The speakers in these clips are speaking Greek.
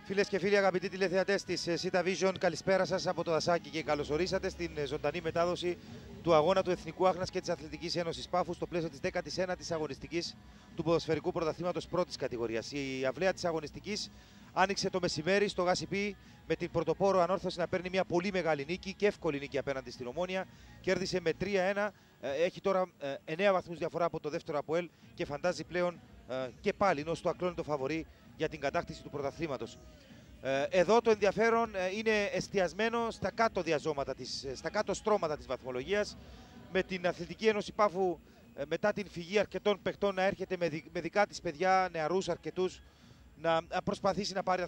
Φίλες και φίλοι, αγαπητοί τηλεθεατές της Sita Vision, καλησπέρα σας από το Δασάκι και καλωσορίσατε στην ζωντανή μετάδοση του αγώνα του Εθνικού Άχνας και της Αθλητικής Ένωσης Πάφου στο πλαίσιο της 19ης αγωνιστικής του ποδοσφαιρικού πρωταθλήματος πρώτης κατηγορίας. Η αυλαία της αγωνιστικής άνοιξε το μεσημέρι στο Γασιπί με την πρωτοπόρο Ανόρθωση να παίρνει μια πολύ μεγάλη νίκη και εύκολη νίκη απέναντι στην Ομόνια. Κέρδισε με 3-1, έχει τώρα 9 βαθμούς διαφορά από το δεύτερο ΑΠΟΕΛ και φαντάζει πλέον και πάλι είναι ως το ακλόνητο φαβορί για την κατάκτηση του πρωταθλήματος. Εδώ το ενδιαφέρον είναι εστιασμένο στα κάτω διαζώματα, στα κάτω στρώματα της βαθμολογίας, με την Αθλητική Ένωση Πάφου μετά την φυγή αρκετών παιχτών να έρχεται με δικά της παιδιά, νεαρούς αρκετούς, να προσπαθήσει να πάρει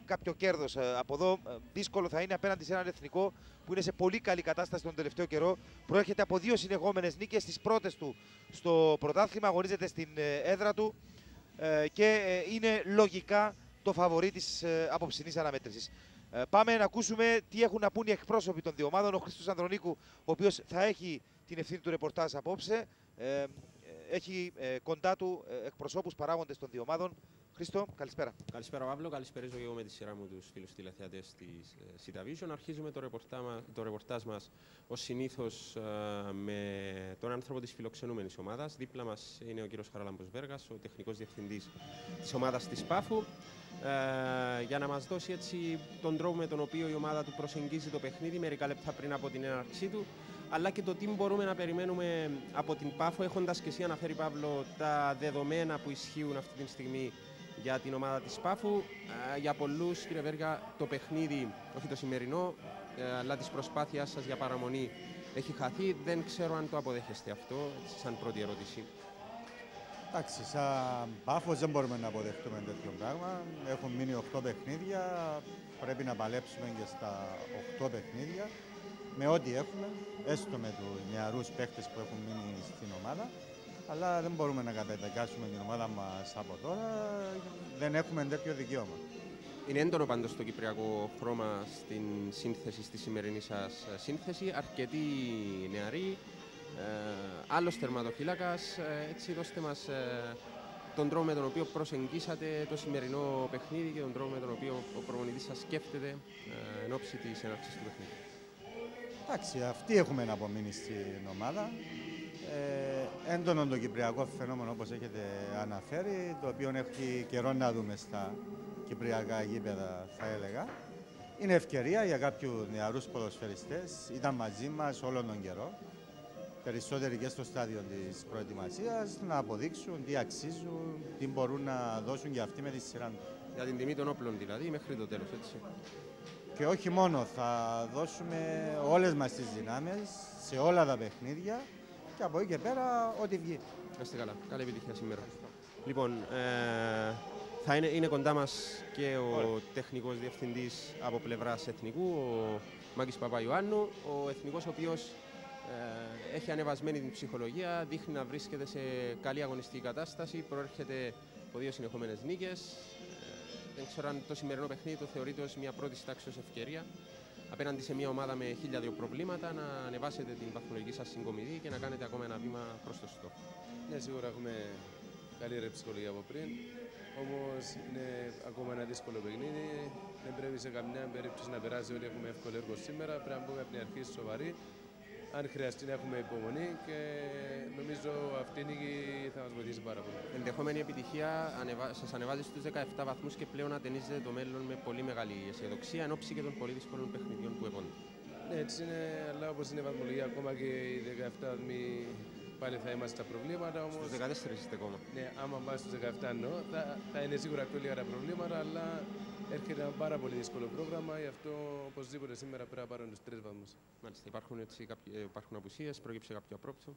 κάποιο κέρδος από εδώ. Δύσκολο θα είναι απέναντι σε έναν εθνικό που είναι σε πολύ καλή κατάσταση τον τελευταίο καιρό. Προέρχεται από 2 συνεχόμενες νίκες, τις πρώτες του στο πρωτάθλημα, αγωνίζεται στην έδρα του και είναι λογικά το φαβορί της απόψινής αναμέτρησης. Πάμε να ακούσουμε τι έχουν να πούν οι εκπρόσωποι των δύο ομάδων. Ο Χρήστος Ανδρονίκου, ο οποίος θα έχει την ευθύνη του ρεπορτάζ απόψε, έχει κοντά του εκπροσώπους παράγοντες των δύο ομάδων. Χρήστο, καλησπέρα. Καλησπέρα, Παύλο. Καλησπέριζω εγώ με τη σειρά μου τους φίλους τηλεθεατές της Sita Vision. Αρχίζουμε το ρεπορτάζ μας ως συνήθως με τον άνθρωπο της φιλοξενούμενης ομάδας. Δίπλα μας είναι ο κύριος Χαράλαμπος Βέργας, ο τεχνικός διευθυντής της ομάδας της Πάφου, για να μας δώσει έτσι τον τρόπο με τον οποίο η ομάδα του προσεγγίζει το παιχνίδι μερικά λεπτά πριν από την έναρξή του, αλλά και το τι μπορούμε να περιμένουμε από την Πάφο, έχοντας και εσύ αναφέρει, Παύλο, τα δεδομένα που ισχύουν αυτή τη στιγμή για την ομάδα της Πάφου. Για πολλούς, κύριε Βέργα, το παιχνίδι, όχι το σημερινό, αλλά της προσπάθειάς σας για παραμονή έχει χαθεί. Δεν ξέρω αν το αποδέχεστε αυτό, σαν πρώτη ερώτηση. Εντάξει, σαν Πάφος δεν μπορούμε να αποδεχτούμε τέτοιο πράγμα. Έχουν μείνει 8 παιχνίδια, πρέπει να παλέψουμε και στα 8 παιχνίδια με ό,τι έχουμε, έστω με τους νεαρούς παίχτες που έχουν μείνει στην ομάδα. Αλλά δεν μπορούμε να καταδικάσουμε την ομάδα μας από τώρα, δεν έχουμε τέτοιο δικαίωμα. Είναι έντονο πάντως το κυπριακό χρώμα στην σύνθεση, στη σημερινή σας σύνθεση. Αρκετοί νεαροί, άλλος τερματοφύλακας. Έτσι δώστε μας τον τρόπο με τον οποίο προσεγγίσατε το σημερινό παιχνίδι και τον τρόπο με τον οποίο ο προπονητής σας σκέφτεται εν ώψη της έναρξης του παιχνίδι. Εντάξει, αυτοί έχουμε να απομείνει στην ομάδα. Έντονο το κυπριακό φαινόμενο, όπως έχετε αναφέρει, το οποίο έχει καιρό να δούμε στα κυπριακά γήπεδα, θα έλεγα. Είναι ευκαιρία για κάποιους νεαρούς ποδοσφαιριστές, ήταν μαζί μας όλον τον καιρό, περισσότεροι και στο στάδιο της προετοιμασίας, να αποδείξουν τι αξίζουν, τι μπορούν να δώσουν και αυτοί με τη σειρά τους. Για την τιμή των όπλων δηλαδή, μέχρι το τέλος, έτσι. Και όχι μόνο, θα δώσουμε όλες μας τις δυνάμεις σε όλα τα παιχνίδια και από εκεί και πέρα ό,τι βγει. Είστε καλά. Καλή επιτυχία σήμερα. Λοιπόν, είναι κοντά μας και ο τεχνικός διευθυντής από πλευράς εθνικού, ο Μάκης Παπαϊωάννου, ο εθνικός ο οποίος έχει ανεβασμένη την ψυχολογία, δείχνει να βρίσκεται σε καλή αγωνιστική κατάσταση, προέρχεται από 2 συνεχόμενες νίκες. Δεν ξέρω αν το σημερινό παιχνίδι το θεωρείτε ως μια πρώτη τάξης ευκαιρία απέναντι σε μια ομάδα με 1002 προβλήματα να ανεβάσετε την βαθμολογική σας συγκομιδή και να κάνετε ακόμα ένα βήμα προς το στόχο. Ναι, σίγουρα έχουμε καλή ρε ψυχολογία από πριν. Όμως είναι ακόμα ένα δύσκολο παιχνίδι. Δεν πρέπει σε καμιά περίπτωση να περάσει ότι έχουμε εύκολο έργο σήμερα. Πρέπει να μπούμε από την αρχή σοβαρή. Αν χρειαστεί να έχουμε υπομονή και νομίζω αυτή η νίκη θα μας βοηθήσει πάρα πολύ. Ενδεχόμενη επιτυχία σας ανεβάζει στους 17 βαθμούς και πλέον ατενίζετε το μέλλον με πολύ μεγάλη αισιοδοξία εν ώψη και των πολύ δύσκολων παιχνιδιών που επώνται. Ναι, έτσι είναι, αλλά όπως είναι η βαθμολογία, ακόμα και οι 17 βαθμοί πάλι θα είμαστε στα προβλήματα. Όμως, στους 14 είστε ακόμα. Ναι, άμα πάμε στους 17 εννοώ, θα είναι σίγουρα πιο λίγα τα προβλήματα, αλλά έρχεται ένα πάρα πολύ δύσκολο πρόγραμμα, γι' αυτό οπωσδήποτε σήμερα πρέπει να πάρουν τους 3 βαθμούς. Μάλιστα, υπάρχουν απουσίες, πρόκειψε κάποιο απρόπτω.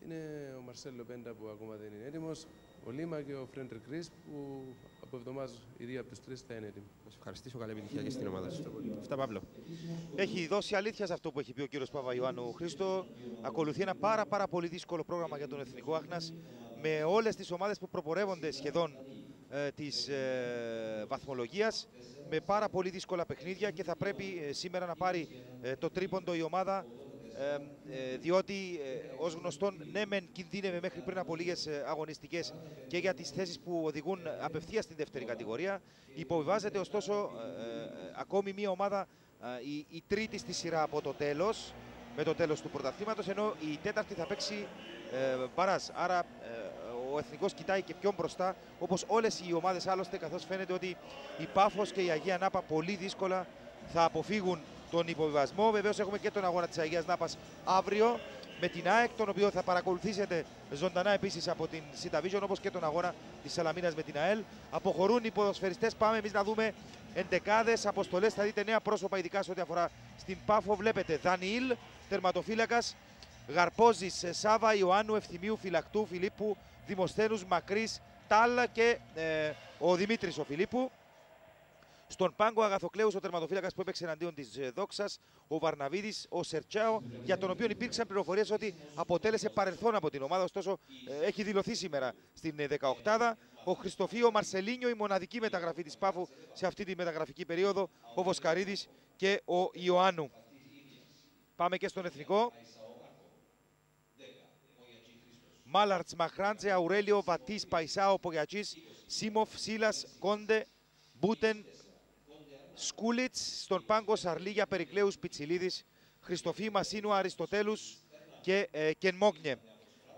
Είναι ο Μαρσέλο Πέντα που ακόμα δεν είναι έτοιμος, ο Λίμα και ο Φρέντρικ Κρίς που από εβδομάδα οι 2 από τους 3 θα είναι έτοιμοι. Να σας ευχαριστήσω, καλή επιτυχία και στην ομάδα σας. Αυτά, Παύλο. Έχει δώσει αλήθεια σε αυτό που έχει πει ο κύριος Παπαϊωάννου. Χρήστο, ακολουθεί ένα πάρα πολύ δύσκολο πρόγραμμα για τον Εθνικό Άχνας με όλες τις ομάδες που προπορεύονται σχεδόν της βαθμολογίας, με πάρα πολύ δύσκολα παιχνίδια και θα πρέπει σήμερα να πάρει το τρίποντο η ομάδα διότι ως γνωστόν ναι μεν κινδύνευε μέχρι πριν από λίγες αγωνιστικές και για τις θέσεις που οδηγούν απευθείας στην δεύτερη κατηγορία. Υποβιβάζεται ωστόσο ακόμη μία ομάδα, η τρίτη στη σειρά από το τέλος, με το τέλος του πρωταθλήματος, ενώ η τέταρτη θα παίξει μπαράζ. Άρα ο Εθνικός κοιτάει και πιο μπροστά, όπως όλες οι ομάδες άλλωστε, καθώς φαίνεται ότι η Πάφος και η Αγία Νάπα πολύ δύσκολα θα αποφύγουν τον υποβιβασμό. Βεβαίως έχουμε και τον αγώνα της Αγίας Νάπας αύριο με την ΑΕΚ, τον οποίο θα παρακολουθήσετε ζωντανά επίσης από την Sita Vision, όπως και τον αγώνα της Σαλαμίνας με την ΑΕΛ. Αποχωρούν οι ποδοσφαιριστές. Πάμε εμείς να δούμε εντεκάδες, αποστολές. Θα δείτε νέα πρόσωπα, ειδικά σε ό,τι αφορά στην Πάφο. Βλέπετε Δανιήλ, τερματοφύλακας, Γαρπόζης, Σάβα, Ιωάννου, Ευθυμίου, Φυλακτού, Φιλίππου, Δημοσθένους, Μακρύς, Τάλα και ο Δημήτρης ο Φιλίππου. Στον πάγκο Αγαθοκλέους, ο τερματοφύλακας που έπαιξε εναντίον της Δόξας, ο Βαρναβίδης, ο Σερτσάο, για τον οποίο υπήρξαν πληροφορίες ότι αποτέλεσε παρελθόν από την ομάδα, ωστόσο έχει δηλωθεί σήμερα στην 18η. Ο Χριστοφίο Μαρσελίνιο, η μοναδική μεταγραφή της Πάφου σε αυτή τη μεταγραφική περίοδο, ο Βοσκαρίδης και ο Ιωάννου. Πάμε και στον εθνικό. Μάλαρτς, Μαχράντζε, Αουρέλιο, Βατής, Παϊσάο, Πογιατζής, Σίμοφ, Σίλας, Κόντε, Μπούτεν, Σκούλιτς. Στον πάγκο Σαρλίγια, Περικλέους, Πιτσιλίδης, Χριστοφή, Μασίνου, Αριστοτέλους και Κενμόγνιε.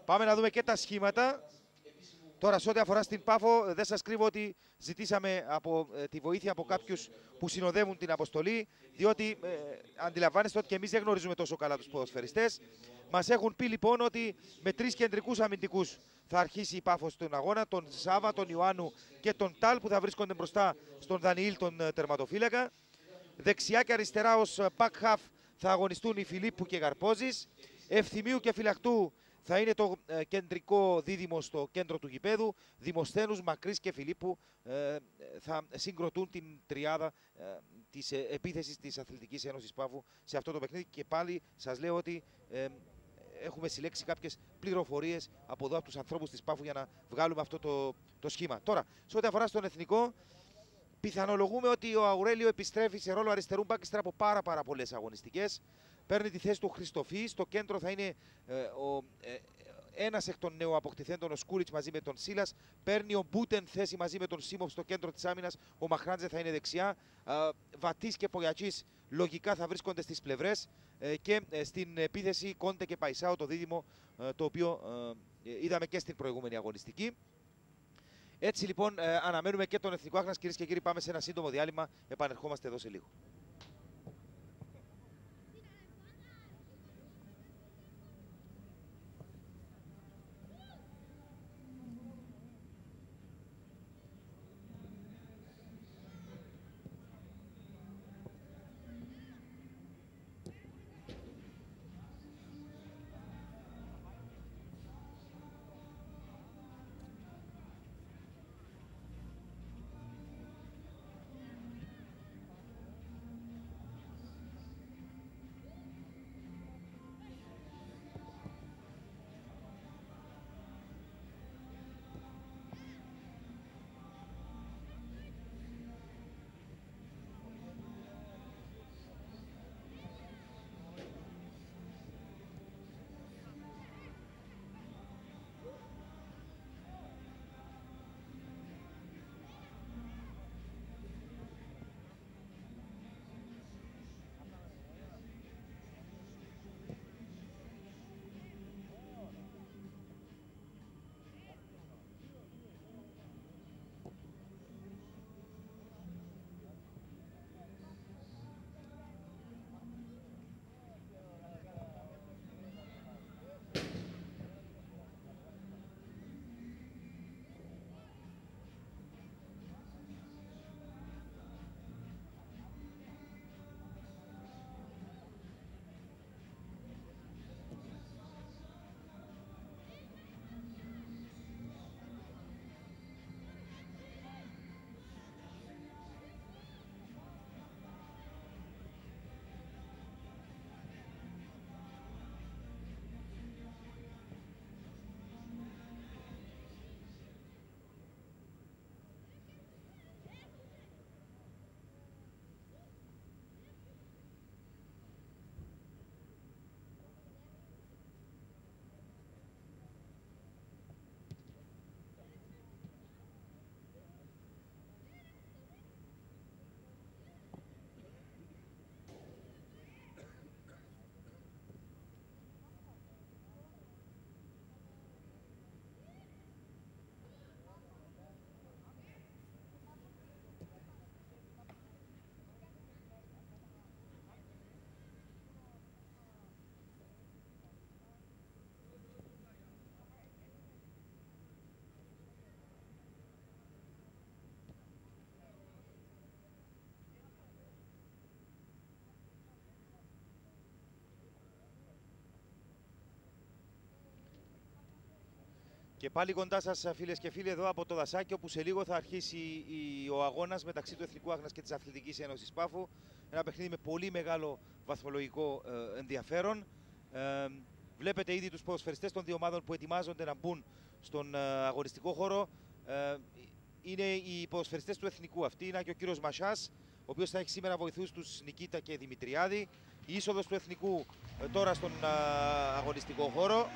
Πάμε να δούμε και τα σχήματα. Τώρα, σε ό,τι αφορά στην Πάφο, δεν σας κρύβω ότι ζητήσαμε τη βοήθεια από κάποιους που συνοδεύουν την αποστολή, διότι αντιλαμβάνεστε ότι και εμείς δεν γνωρίζουμε τόσο καλά τους ποδοσφαιριστές. Μας έχουν πει λοιπόν ότι με 3 κεντρικούς αμυντικούς θα αρχίσει η Πάφο στον αγώνα, τον Σάβα, τον Ιωάννου και τον Τάλ, που θα βρίσκονται μπροστά στον Δανιήλ, τον τερματοφύλακα. Δεξιά και αριστερά ως back half θα αγωνιστούν οι Φιλίππου και Γαρπόζης. Ευθυμίου και Φυλακτού θα είναι το κεντρικό δίδυμο στο κέντρο του γηπέδου. Δημοσθένους, Μακρύς και Φιλίππου θα συγκροτούν την τριάδα της επίθεσης της Αθλητικής Ένωσης Πάφου σε αυτό το παιχνίδι. Και πάλι σας λέω ότι έχουμε συλλέξει κάποιες πληροφορίες από εδώ από τους ανθρώπους της Πάφου για να βγάλουμε αυτό το σχήμα. Τώρα, σε ό,τι αφορά στον εθνικό, πιθανολογούμε ότι ο Αουρέλιο επιστρέφει σε ρόλο αριστερού μπακ ύστερα από πάρα πολλές αγωνιστικές. Παίρνει τη θέση του Χριστοφή. Στο κέντρο θα είναι ένας εκ των νεοαποκτηθέντων, ο Σκούλιτς, μαζί με τον Σίλας. Παίρνει ο Μπούτεν θέση μαζί με τον Σίμοφ στο κέντρο της άμυνας. Ο Μαχράντζε θα είναι δεξιά. Βατής και Πογιατζής λογικά θα βρίσκονται στις πλευρές. Και στην επίθεση Κόντε και Παϊσάο, το δίδυμο το οποίο είδαμε και στην προηγούμενη αγωνιστική. Έτσι λοιπόν αναμένουμε και τον Εθνικό Άχνας. Κυρίες και κύριοι, πάμε σε ένα σύντομο διάλειμμα. Επανερχόμαστε εδώ σε λίγο. Και πάλι κοντά σας, φίλες και φίλοι, εδώ από το Δασάκι, όπου σε λίγο θα αρχίσει ο αγώνας μεταξύ του Εθνικού Άχνας και της Αθλητικής Ένωσης Πάφου. Ένα παιχνίδι με πολύ μεγάλο βαθμολογικό ενδιαφέρον. Βλέπετε ήδη τους ποδοσφαιριστές των δύο ομάδων που ετοιμάζονται να μπουν στον αγωνιστικό χώρο. Είναι οι ποδοσφαιριστές του Εθνικού. Αυτή είναι και ο κύριος Μασιάς, ο οποίος θα έχει σήμερα βοηθούς τους Νικίτα και Δημητριάδη. Η είσοδος του Εθνικού τώρα στον αγωνιστικό χώρο.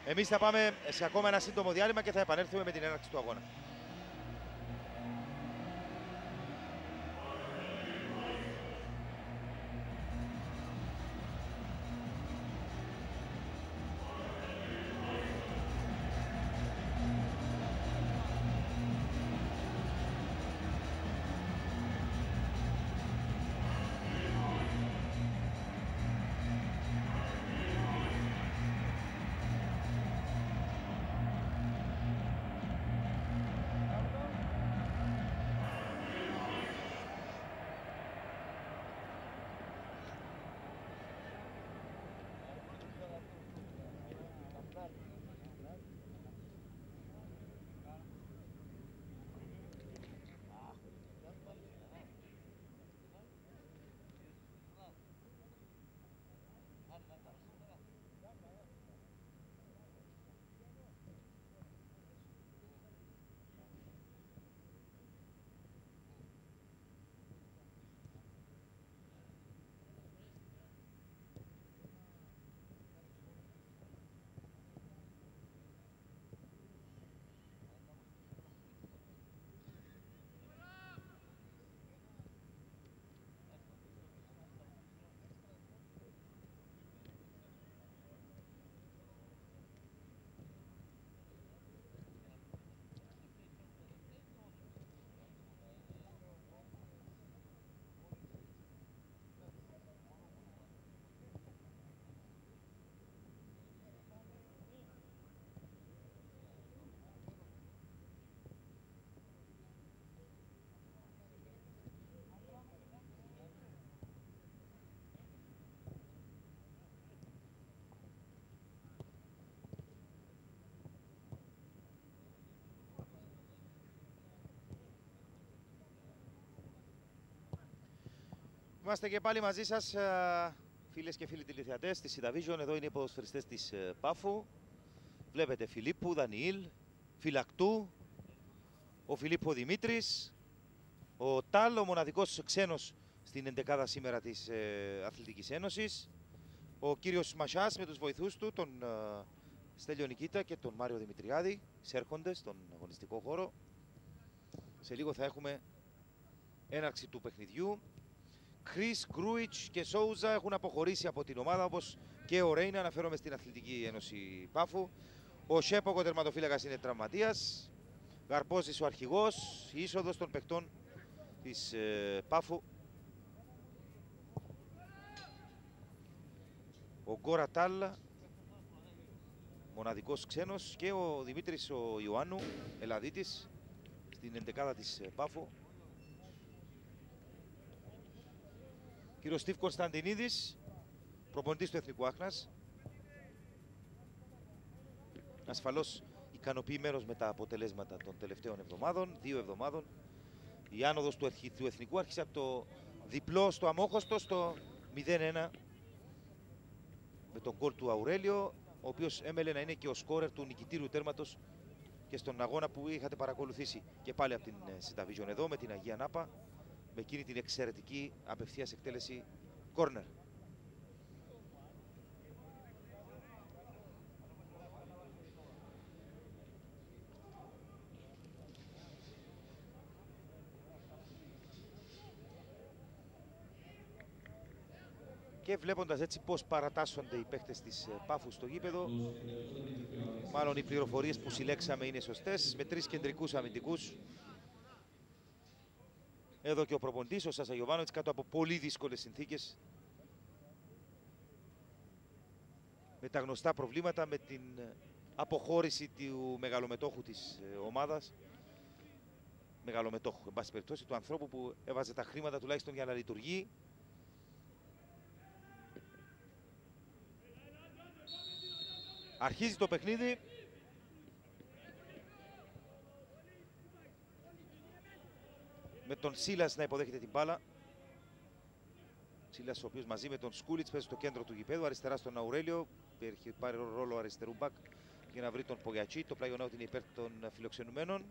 Εμείς θα πάμε σε ακόμα ένα σύντομο διάλειμμα και θα επανέλθουμε με την έναρξη του αγώνα. Είμαστε και πάλι μαζί σας, φίλες και φίλοι τηλεθεατές της Cidavision. Εδώ είναι οι ποδοσφαιριστές της Πάφου. Βλέπετε Φιλίππου, Δανιήλ, Φυλακτού, ο Φιλίππο Δημήτρης, ο Τάλ, ο μοναδικός ξένος στην εντεκάδα σήμερα της Αθλητικής Ένωσης, ο κύριος Μασιάς με τους βοηθούς του, τον Στέλιο Νικίτα και τον Μάριο Δημητριάδη, εισέρχονται στον αγωνιστικό χώρο. Σε λίγο θα έχουμε έναρξη του παιχνιδιού. Κρίς, Γκρούιτς και Σόουζα έχουν αποχωρήσει από την ομάδα, όπως και ο Ρέινα, αναφέρομαι στην Αθλητική Ένωση Πάφου. Ο Σέποκ, ο τερματοφύλακας, είναι τραυματίας. Γαρπόζης ο αρχηγός. Η είσοδος των παιχτών της Πάφου. Ο Γκόρα Τάλ, μοναδικός ξένος, και ο Δημήτρης ο Ιωάννου, Ελλαδίτης, στην εντεκάδα της Πάφου. Κύριος Στίβ Κωνσταντινίδης, προπονητής του Εθνικού Άχνας. Ασφαλώς ικανοποιημένος με τα αποτελέσματα των τελευταίων εβδομάδων, 2 εβδομάδων. Η άνοδος του Εθνικού άρχισε από το διπλό στο αμόχωστο, στο 0-1 με τον γκολ του Αουρέλιο, ο οποίος έμελε να είναι και ο σκόρερ του νικητήριου τέρματος και στον αγώνα που είχατε παρακολουθήσει και πάλι από την Cidavision εδώ με την Αγία Νάπα, με εκείνη την εξαιρετική απευθείας εκτέλεση κόρνερ. Και βλέποντας έτσι πώς παρατάσσονται οι παίχτες της Πάφου στο γήπεδο, μάλλον οι πληροφορίες που συλλέξαμε είναι σωστές, με 3 κεντρικούς αμυντικούς. Εδώ και ο προπονητής, ο Σάσα Γιοβάνοβιτς, κάτω από πολύ δύσκολες συνθήκες. Με τα γνωστά προβλήματα, με την αποχώρηση του μεγαλομετόχου της ομάδας. Μεγαλομετόχου, εν πάση περιπτώσει, του ανθρώπου που έβαζε τα χρήματα τουλάχιστον για να λειτουργεί. Αρχίζει το παιχνίδι. τον Σίλας να υποδέχεται την μπάλα. Σίλας, ο οποίος μαζί με τον Σκούλιτς παίζει στο κέντρο του γηπέδου, αριστερά στον Αουρέλιο. Έχει πάρει ρόλο αριστερού μπακ για να βρει τον Πογιατσί. Το πλάγιο είναι υπέρ των φιλοξενουμένων.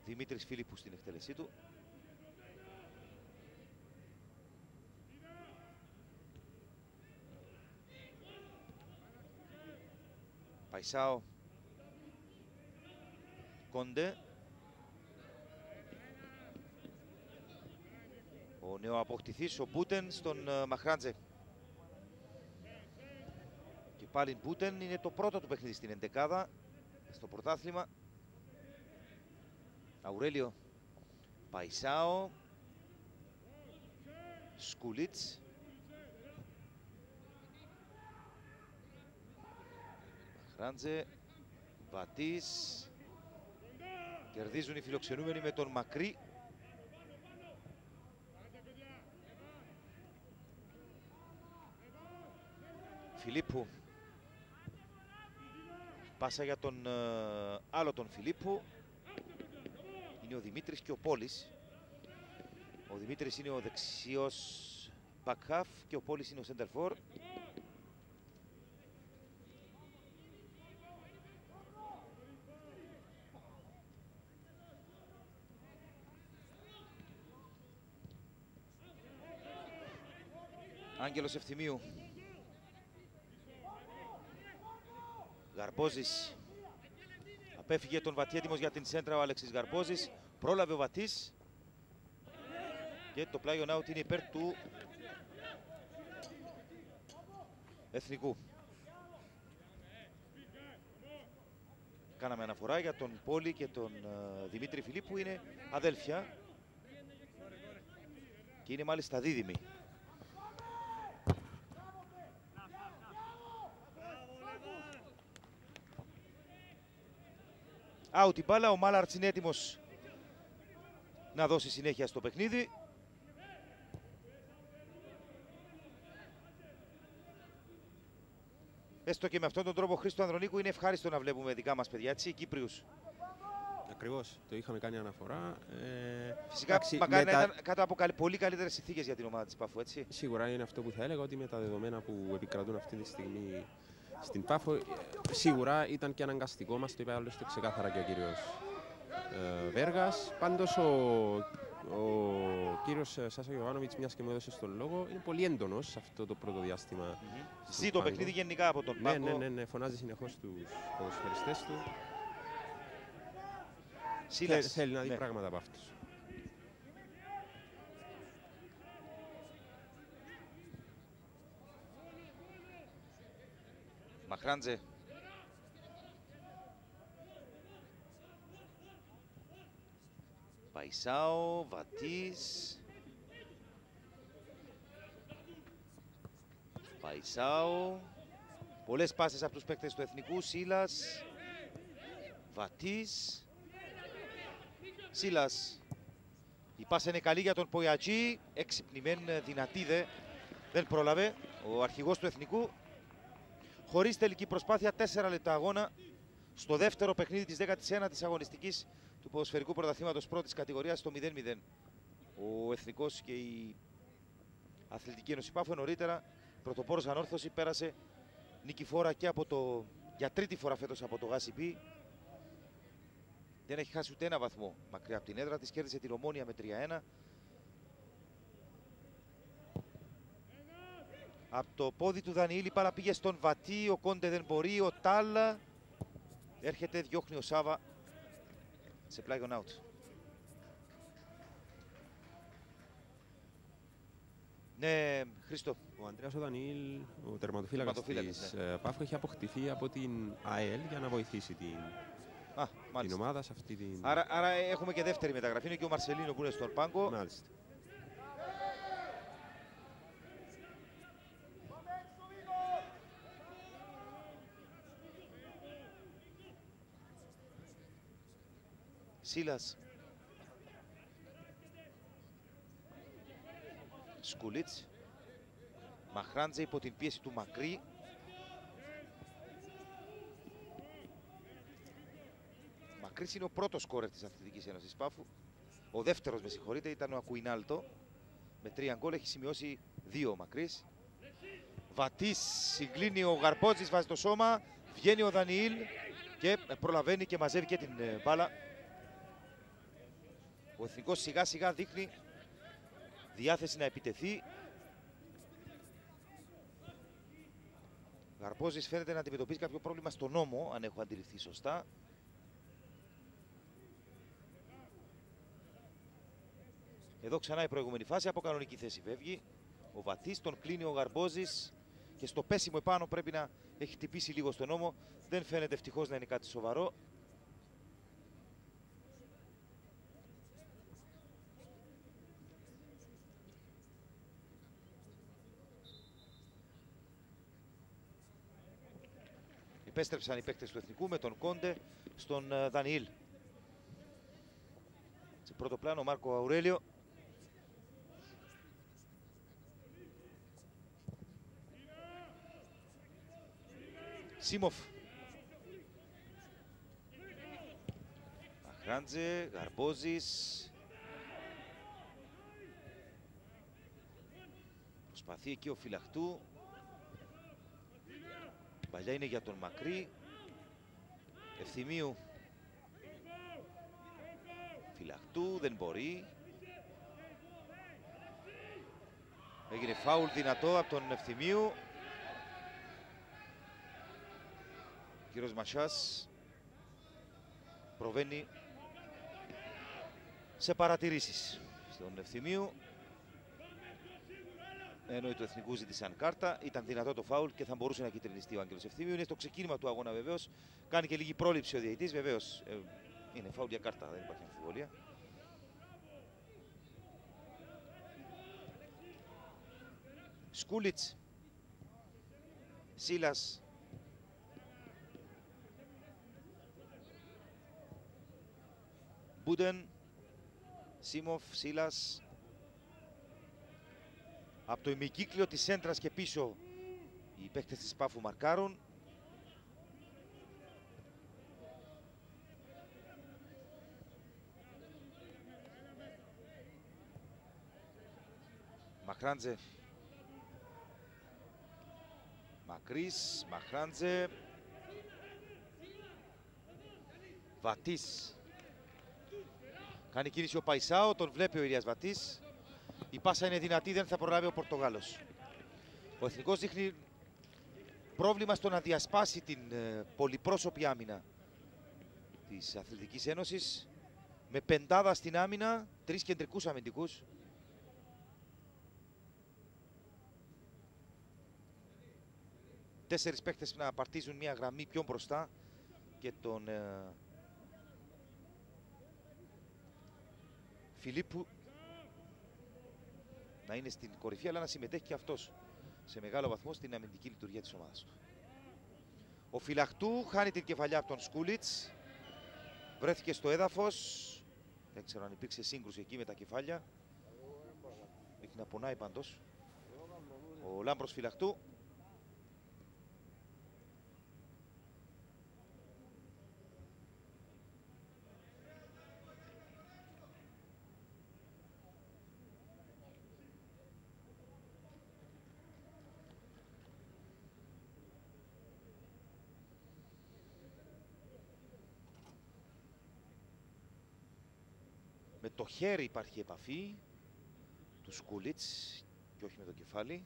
Δημήτρης Φιλίππου στην εκτέλεσή του. Παϊσάο, Κόντε. Ο νεοαποκτηθής, ο Μπούτεν, στον Μαχράντζε. Και πάλι Μπούτεν, είναι το πρώτο του παιχνίδι στην εντεκάδα, στο πρωτάθλημα. Αουρέλιο, Παϊσάο, Σκουλίτς. Μαχράντζε, Βατής. Κερδίζουν οι φιλοξενούμενοι με τον Μακρύ. Φιλίππου. Πάσα για τον άλλο τον Φιλίππου. Είναι ο Δημήτρης και ο Πόλης. Ο Δημήτρης είναι ο δεξιός back half και ο Πόλης είναι ο center for. Άγγελος Ευθυμίου. Γαρμπόζης. Απέφυγε τον Βατή, έτοιμος για την σέντρα ο Αλέξης Γαρμπόζης. Πρόλαβε ο Βατής. Και το πλάγιο out είναι υπέρ του Εθνικού. Κάναμε αναφορά για τον Πόλη και τον Δημήτρη Φιλίππου, είναι αδέλφια. Και είναι μάλιστα δίδυμοι. Out η μπάλα, ο Μάλαρτς είναι έτοιμος να δώσει συνέχεια στο παιχνίδι. Έστω και με αυτόν τον τρόπο, Χρήστο Ανδρονίκου, είναι ευχάριστο να βλέπουμε δικά μας παιδιά, έτσι, Κύπριους. Ακριβώς, το είχαμε κάνει αναφορά. Φυσικά, μακάρι να ήταν κάτω από πολύ καλύτερες συνθήκες για την ομάδα της Πάφου, έτσι. Σίγουρα είναι αυτό που θα έλεγα, ότι με τα δεδομένα που επικρατούν αυτή τη στιγμή στην Πάφο, σίγουρα ήταν και αναγκαστικό, μας το είπε άλλωστε ξεκάθαρα και ο κύριος Βέργας. Πάντως ο κύριος Σάσα Γιωβάνοβιτς, μιας και μου έδωσε στον λόγο, είναι πολύ έντονος σε αυτό το πρώτο διάστημα. Ζει το παιχνίδι γενικά από τον πάγκο. Ναι, φωνάζει συνεχώς τους ποδοσφαιριστές του. Θέλει να δει πράγματα από αυτούς. Μαχράντζε. Παϊσάο, Βατής. Παϊσάο. Πολλές πάσες από τους παίκτες του Εθνικού. Σίλας. Βατής. Σίλας. Η πάσα είναι καλή για τον Πογιατσί. Έξυπνη μεν, δυνατή δεν πρόλαβε ο αρχηγός του Εθνικού. Χωρίς τελική προσπάθεια, 4 λεπτά αγώνα στο δεύτερο παιχνίδι της 19ης αγωνιστικής του ποδοσφαιρικού πρωταθλήματος πρώτης κατηγορίας στο 0-0. Ο Εθνικός και η Αθλητική Ένωση Πάφου νωρίτερα, πρωτοπόρος ανόρθωση, πέρασε νικηφόρα και για τρίτη φορά φέτος από το ΓΑΣΥΠΗ. Δεν έχει χάσει ούτε ένα βαθμό μακριά από την έδρα της, κέρδισε την Ομόνια με 3-1. Από το πόδι του Δανιήλ η πήγε στον Βατή, ο Κόντε δεν μπορεί, ο Τάλα έρχεται, διώχνει ο Σάβα σε πλάγιον out. Ναι, Χρήστο. Ο Ανδρέας ο Δανιήλ, ο τερματοφύλακας της Πάφου, έχει αποκτηθεί από την ΑΕΛ για να βοηθήσει την ομάδα σε αυτή την... Άρα έχουμε και δεύτερη μεταγραφή, είναι και ο Μαρσελίνο που είναι στον πάγκο. Μάλιστα. Σίλας. Σκουλίτς. Μαχράντζε υπό την πίεση του Μακρύ. Μακρύς είναι ο πρώτος σκόρερ της Αθλητικής Ένωσης Πάφου. Ο δεύτερος, με συγχωρείτε, ήταν ο Ακουινάλτο. Με 3 γκολ, έχει σημειώσει 2 ο Μακρύς. Βατής, συγκλίνει ο Γαρμπότζης, βάζει το σώμα. Βγαίνει ο Δανιήλ και προλαβαίνει και μαζεύει και την μπάλα. Ο Εθνικός σιγά σιγά δείχνει διάθεση να επιτεθεί. Γαρμπότζης φαίνεται να αντιμετωπίζει κάποιο πρόβλημα στον ώμο, αν έχω αντιληφθεί σωστά. Εδώ ξανά η προηγούμενη φάση, από κανονική θέση φεύγει. Ο Βατής, τον κλείνει ο Γαρμπότζης και στο πέσιμο επάνω πρέπει να έχει χτυπήσει λίγο στον ώμο. Δεν φαίνεται ευτυχώς να είναι κάτι σοβαρό. Επέστρεψαν οι παίκτες του Εθνικού με τον Κόντε στον Δανιήλ. Σε πρώτο πλάνο ο Μάρκο Αουρέλιο. Σίμοφ. Μαχράντζε, Γαρμπότζης. Προσπαθεί εκεί ο Φυλαχτού. Παλιά είναι για τον Μακρύ. Ευθυμίου. Φυλαχτού, δεν μπορεί. Έγινε φάουλ δυνατό από τον Ευθυμίου. Ο κύριος Μασιάς προβαίνει σε παρατηρήσεις στον Ευθυμίου. Ενώ οι του Εθνικού ζήτησαν κάρτα, ήταν δυνατό το φάουλ και θα μπορούσε να κυτρινιστεί ο Άγγελος Ευθύμιου. Είναι στο ξεκίνημα του αγώνα βεβαίως. Κάνει και λίγη πρόληψη ο διαιτητής. Βεβαίως είναι φάουλ για κάρτα, δεν υπάρχει αμφιβολία. Σκούλιτς. Σίλας. Μπούντεν. Σίμοφ, Σίλας. Από το ημικύκλιο της σέντρας και πίσω οι παίκτες της Πάφου μαρκάρουν. Μαχράντζε. Μακρύς, Μαχράντζε. Βατής. Κάνει κίνηση ο Παϊσάο, τον βλέπει ο Ηλίας Βατής. Η πάσα είναι δυνατή, δεν θα προλάβει ο Πορτογάλος. Ο Εθνικός δείχνει πρόβλημα στο να διασπάσει την πολυπρόσωπη άμυνα της Αθλητικής Ένωσης. Με πεντάδα στην άμυνα, 3 κεντρικούς αμυντικούς. Τέσσερις παίκτες να απαρτίζουν μια γραμμή πιο μπροστά και τον Φιλίππου να είναι στην κορυφή, αλλά να συμμετέχει και αυτός σε μεγάλο βαθμό στην αμυντική λειτουργία της ομάδας του. Ο Φυλαχτού χάνει την κεφαλιά από τον Σκούλιτς. Βρέθηκε στο έδαφος. Δεν ξέρω αν υπήρξε σύγκρουση εκεί με τα κεφάλια. Έχει να πονάει παντός ο Λάμπρος Φυλαχτού. Με το χέρι υπάρχει επαφή του Σκούλιτς και όχι με το κεφάλι.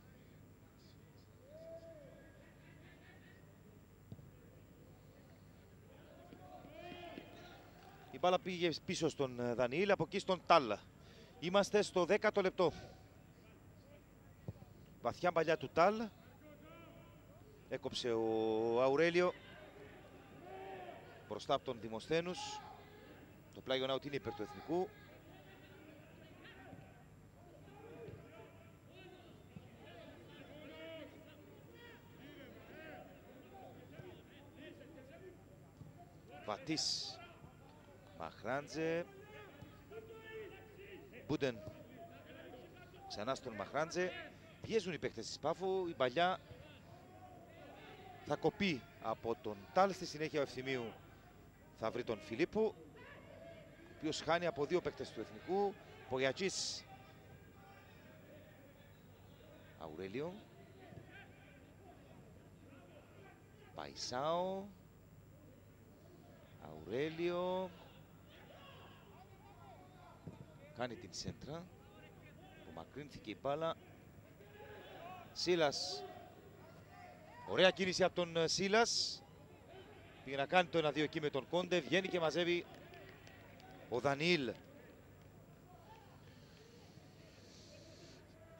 Η μπάλα πήγε πίσω στον Δανιήλ, από εκεί στον Τάλα. Είμαστε στο 10ο λεπτό. Βαθιά παλιά του Τάλ. Έκοψε ο Αουρέλιο μπροστά από τον Δημοσθένους. Το πλάγιον out είναι υπέρ του Εθνικού. Βατής. Μαχράντζε. Μπούντεν. Ξανά στον Μαχράντζε. Πιέζουν οι παίκτες της Πάφου. Η παλιά θα κοπεί από τον Τάλ. Στη συνέχεια ο Ευθυμίου θα βρει τον Φιλίππου. οποίος χάνει από 2 παίκτες του εθνικού. Πογιατζής. Αουρέλιο. Παϊσάο. Αουρέλιο. Κάνει την σέντρα. Απομακρύνθηκε η μπάλα. Σίλας. Ωραία κίνηση από τον Σίλας. Πήγε να κάνει το 1-2 εκεί με τον Κόντε. Βγαίνει και μαζεύει ο Δανιήλ.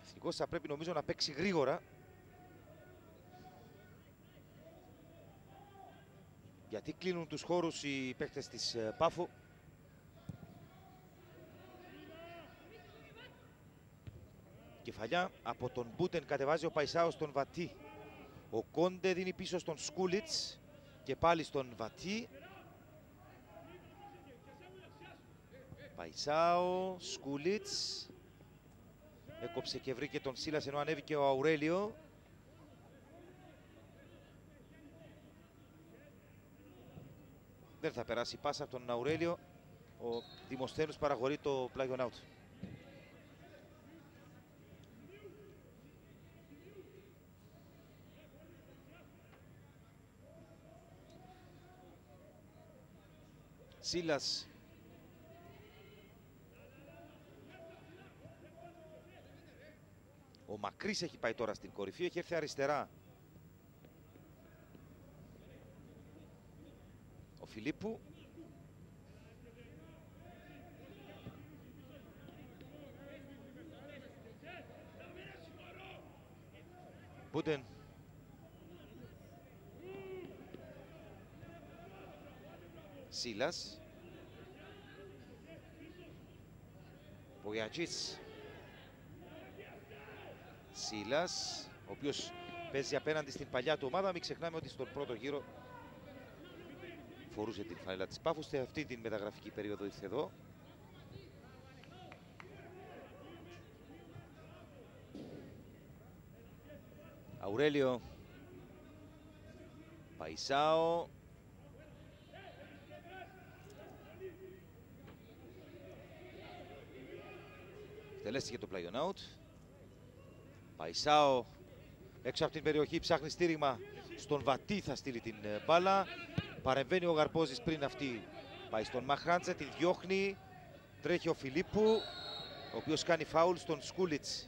Εθνικός θα πρέπει νομίζω να παίξει γρήγορα. Γιατί κλείνουν τους χώρους οι παίκτες της Πάφο. Κεφαλιά από τον Μπούτεν κατεβάζει ο Παϊσάο στον Βατί. Ο Κόντε δίνει πίσω στον Σκούλιτς και πάλι στον Βατί. Παϊσάο, Σκούλιτς. Έκοψε και βρήκε τον Σίλας ενώ ανέβηκε ο Αουρέλιο. Δεν θα περάσει πάσα από τον Αουρέλιο. Ο Δημοσθένους παραχωρεί το πλάγιον out. Σίλας. Ο Μακρύς έχει πάει τώρα στην κορυφή, έχει έρθει αριστερά ο Φιλίππου. Μπούτεν. Σίλας. Πογιατζής. Σίλας, ο οποίος παίζει απέναντι στην παλιά του ομάδα. Μην ξεχνάμε ότι στον πρώτο γύρο φορούσε την φανέλα της Πάφου. Σε αυτή την μεταγραφική περίοδο ήρθε εδώ. Αουρέλιο. Παϊσάο. Τελέστηκε το πλάγιον out. Παϊσάο έξω από την περιοχή, ψάχνει στήριγμα στον Βατί, θα στείλει την μπάλα. Παρεμβαίνει ο Γαρπόζης πριν αυτή πάει στον Μαχράντζε, την διώχνει. Τρέχει ο Φιλίππου, ο οποίος κάνει φάουλ στον Σκούλιτς.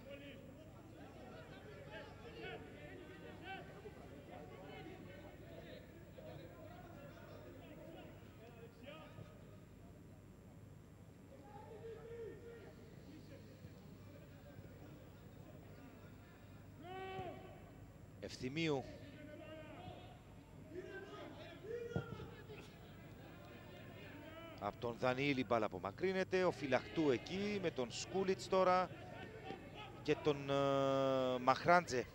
Ευθυμίου. Από τον Δανιήλ η μπάλα απομακρύνεται. Ο Φυλαχτού εκεί με τον Σκούλιτς τώρα και τον Μαχράντζε.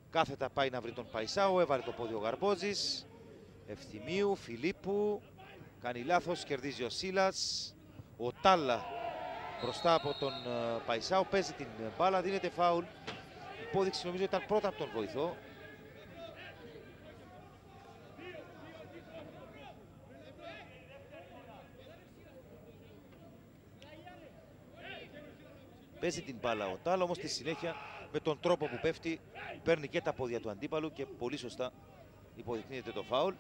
Κάθετα πάει να βρει τον Παϊσάο. Έβαλε το πόδι ο Γαρμπόζης. Ευθυμίου, Φιλίππου. Κάνει λάθος, κερδίζει ο Σίλας. Ο Τάλα μπροστά από τον Παϊσάο. Παίζει την μπάλα, δίνεται φάουλ. Η υπόδειξη νομίζω ήταν πρώτα από τον βοηθό. Παίζει την μπάλα ο Τάλα, όμως στη συνέχεια με τον τρόπο που πέφτει παίρνει και τα πόδια του αντίπαλου και πολύ σωστά υποδεικνύεται το φάουλ.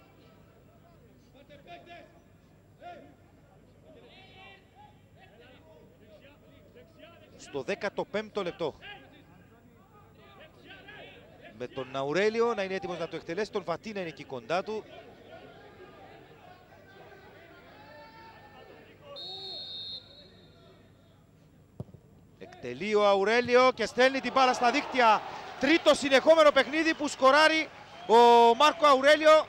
Στο 15ο λεπτό. Με τον Αουρέλιο να είναι έτοιμος να το εκτελέσει, τον Βατί να είναι εκεί κοντά του. Εκτελεί ο Αουρέλιο και στέλνει την μπάλα στα δίκτυα. Τρίτο συνεχόμενο παιχνίδι που σκοράρει ο Μάρκο Αουρέλιο.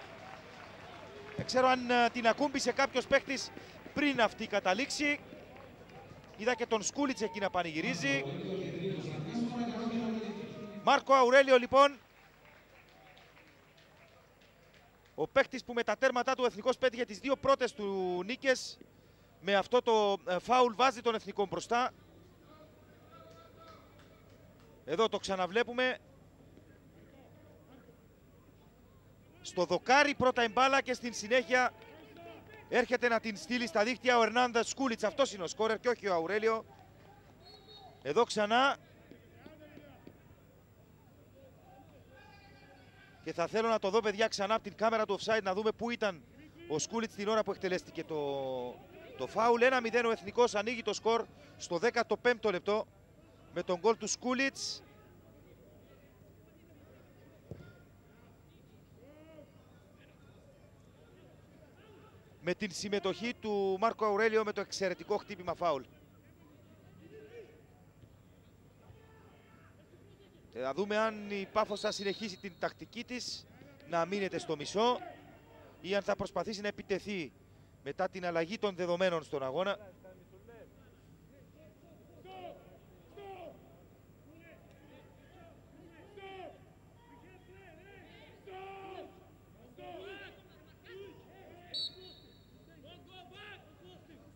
Δεν ξέρω αν την ακούμπησε κάποιος παίχτης πριν αυτή καταλήξει. Είδα και τον Σκούλιτς εκεί να πανηγυρίζει. Μάρκο Αουρέλιο λοιπόν, ο παίκτης που με τα τέρματά του Εθνικός πέτυχε τις 2 πρώτες του νίκες. Με αυτό το φάουλ βάζει τον Εθνικό μπροστά. Εδώ το ξαναβλέπουμε. Στο δοκάρι πρώτα η μπάλα και στην συνέχεια Έρχεται να την στείλει στα δίχτυα ο Ερνάντα Σκούλιτς. Αυτός είναι ο σκόρερ και όχι ο Αουρέλιο. Εδώ ξανά. Και θα θέλω να το δω, παιδιά, ξανά από την κάμερα του offside, να δούμε πού ήταν ο Σκούλιτς την ώρα που εκτελέστηκε το φάουλ. 1-0 ο Εθνικός, ανοίγει το σκορ στο 15ο λεπτό με τον γκολ του Σκούλιτς. Με την συμμετοχή του Μάρκο Αουρέλιο με το εξαιρετικό χτύπημα φάουλ. Θα δούμε αν η Πάφος θα συνεχίσει την τακτική της, να μείνεται στο μισό, ή αν θα προσπαθήσει να επιτεθεί μετά την αλλαγή των δεδομένων στον αγώνα.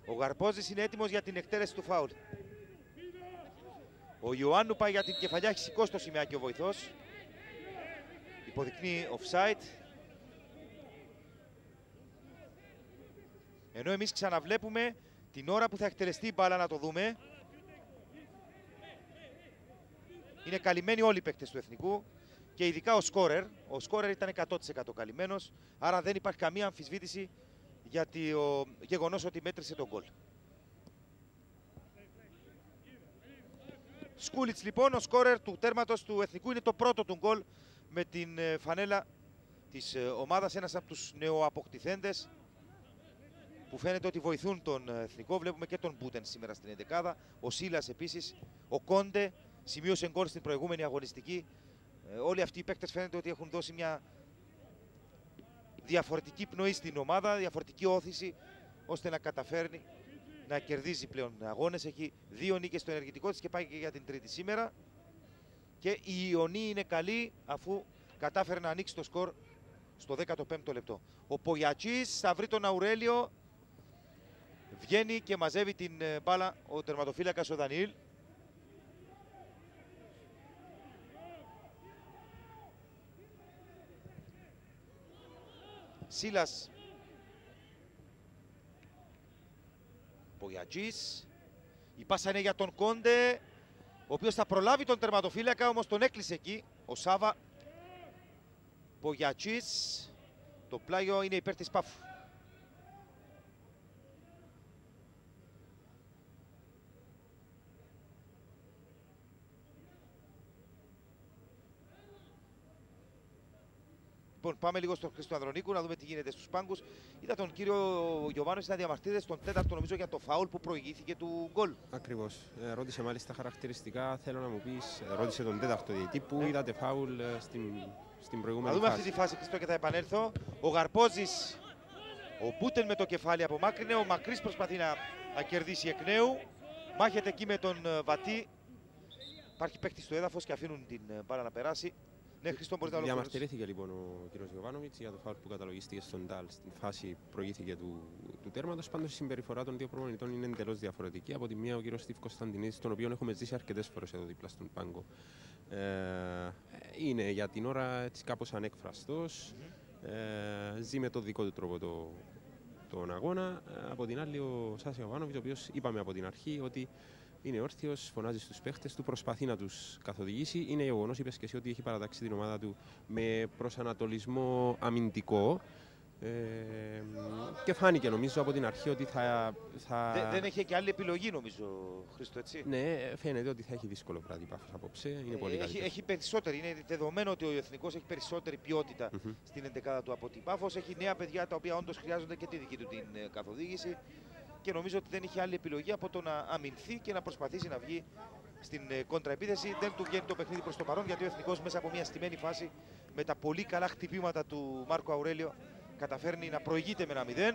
Ο Γαρπόζης είναι έτοιμος για την εκτέλεση του φάουλ. Ο Ιωάννου πάει για την κεφαλιά, έχει σηκώσει το σημαίακι ο βοηθός. Υποδεικνύει offside. Ενώ εμείς ξαναβλέπουμε την ώρα που θα εκτελεστεί η μπάλα, να το δούμε. Είναι καλυμμένοι όλοι οι παίκτες του Εθνικού και ειδικά ο σκόρερ. Ο σκόρερ ήταν 100% καλυμμένος, άρα δεν υπάρχει καμία αμφισβήτηση για το γεγονός ότι μέτρησε τον γκολ. Σκούλιτς λοιπόν, ο σκόρερ του τέρματος του Εθνικού, είναι το πρώτο του γκολ με την φανέλα της ομάδας, ένας από τους νεοαποκτηθέντες που φαίνεται ότι βοηθούν τον Εθνικό. Βλέπουμε και τον Μπούτεν σήμερα στην 11η, ο Σίλας επίσης, ο Κόντε σημείωσε γκολ στην προηγούμενη αγωνιστική. Όλοι αυτοί οι παίκτες φαίνεται ότι έχουν δώσει μια διαφορετική πνοή στην ομάδα, διαφορετική όθηση, ώστε να καταφέρνει να κερδίζει πλέον αγώνες. Έχει 2 νίκες στο ενεργητικό της και πάει και για την τρίτη σήμερα. Και η Ιωνή είναι καλή αφού κατάφερε να ανοίξει το σκορ στο 15ο λεπτό. Ο Πογιατσής θα βρει τον Αουρέλιο. Βγαίνει και μαζεύει την μπάλα ο τερματοφύλακας ο Δανιήλ. Σίλας. Πογιατζής. Η πάσα είναι για τον Κόντε, ο οποίος θα προλάβει τον τερματοφύλακα, όμως τον έκλεισε εκεί ο Σάβα. Πογιατζής. Το πλάγιο είναι υπέρ της Πάφου. Λοιπόν, πάμε λίγο στον Χρήστο Ανδρονίκου να δούμε τι γίνεται στους πάγκους. Είδα τον κύριο Γιωβάνοβιτς να διαμαρτύρεται στον τέταρτο, νομίζω, για το φάουλ που προηγήθηκε του γκολ. Ακριβώς. Ρώτησε μάλιστα χαρακτηριστικά, θέλω να μου πεις, ρώτησε τον τέταρτο διαιτητή, πού είδατε φάουλ στην προηγούμενη Να δούμε φάση. αυτή τη φάση, Χρήστο, και θα επανέλθω. Ο Γαρπόζης, ο Μπούτεν με το κεφάλι απομάκρυνε, ο Μακρύς προσπαθεί να κερδίσει εκ νέου. Μάχεται εκεί με τον Βατή. Υπάρχει παίκτη στο έδαφος και αφήνουν την μπάλα να περάσει. Ναι, Χρήστο, μπορείς να ολοκληρώσεις. Διαμαρτυρήθηκε λοιπόν ο κ. Γιωβάνοβιτς για το φάουλ που καταλογίστηκε στον Ντάλ στην φάση που προηγήθηκε του τέρματος. Πάντως η συμπεριφορά των δύο προπονητών είναι εντελώς διαφορετική. Από τη μία ο κ. Στίβ Κωνσταντινίδης, τον οποίο έχουμε ζήσει αρκετές φορές εδώ δίπλα στον πάγκο, είναι για την ώρα έτσι κάπως ανέκφραστος. Ζει με το δικό του τρόπο τον αγώνα. Από την άλλη ο Σάσα Γιωβάνοβιτς, ο οποίος είπαμε από την αρχή ότι είναι όρθιος, φωνάζει στους παίχτες του, προσπαθεί να τους καθοδηγήσει. Είναι γεγονός, είπες και εσύ, ότι έχει παρατάξει την ομάδα του με προσανατολισμό αμυντικό. Και φάνηκε νομίζω από την αρχή ότι θα... Δεν έχει και άλλη επιλογή, νομίζω, Χρήστο, έτσι. Ναι, φαίνεται ότι θα έχει δύσκολο βράδυ Πάφος απόψε. Είναι πολύ έχει περισσότερη. Είναι δεδομένο ότι ο Εθνικός έχει περισσότερη ποιότητα στην 11η του από την Πάφος. Έχει νέα παιδιά τα οποία όντως χρειάζονται και τη δική του την καθοδήγηση. Και νομίζω ότι δεν είχε άλλη επιλογή από το να αμυνθεί και να προσπαθήσει να βγει στην κόντραεπίθεση. Δεν του βγαίνει το παιχνίδι προς το παρόν, γιατί ο Εθνικός μέσα από μια στημένη φάση με τα πολύ καλά χτυπήματα του Μάρκο Αουρέλιο καταφέρνει να προηγείται με 1-0.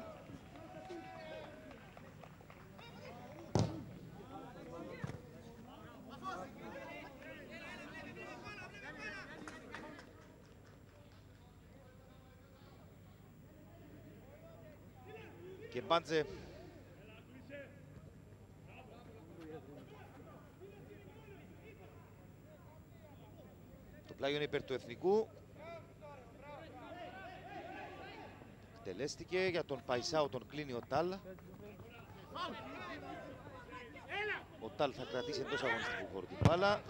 Και Μπάντζε το πλάγιο είναι υπέρ του Εθνικού. εκτελέστηκε. Για τον Παϊσάο τον κλείνει ο Τάλ. Ο Τάλ θα κρατήσει εντός αγωνιστικού χώρου την μπάλα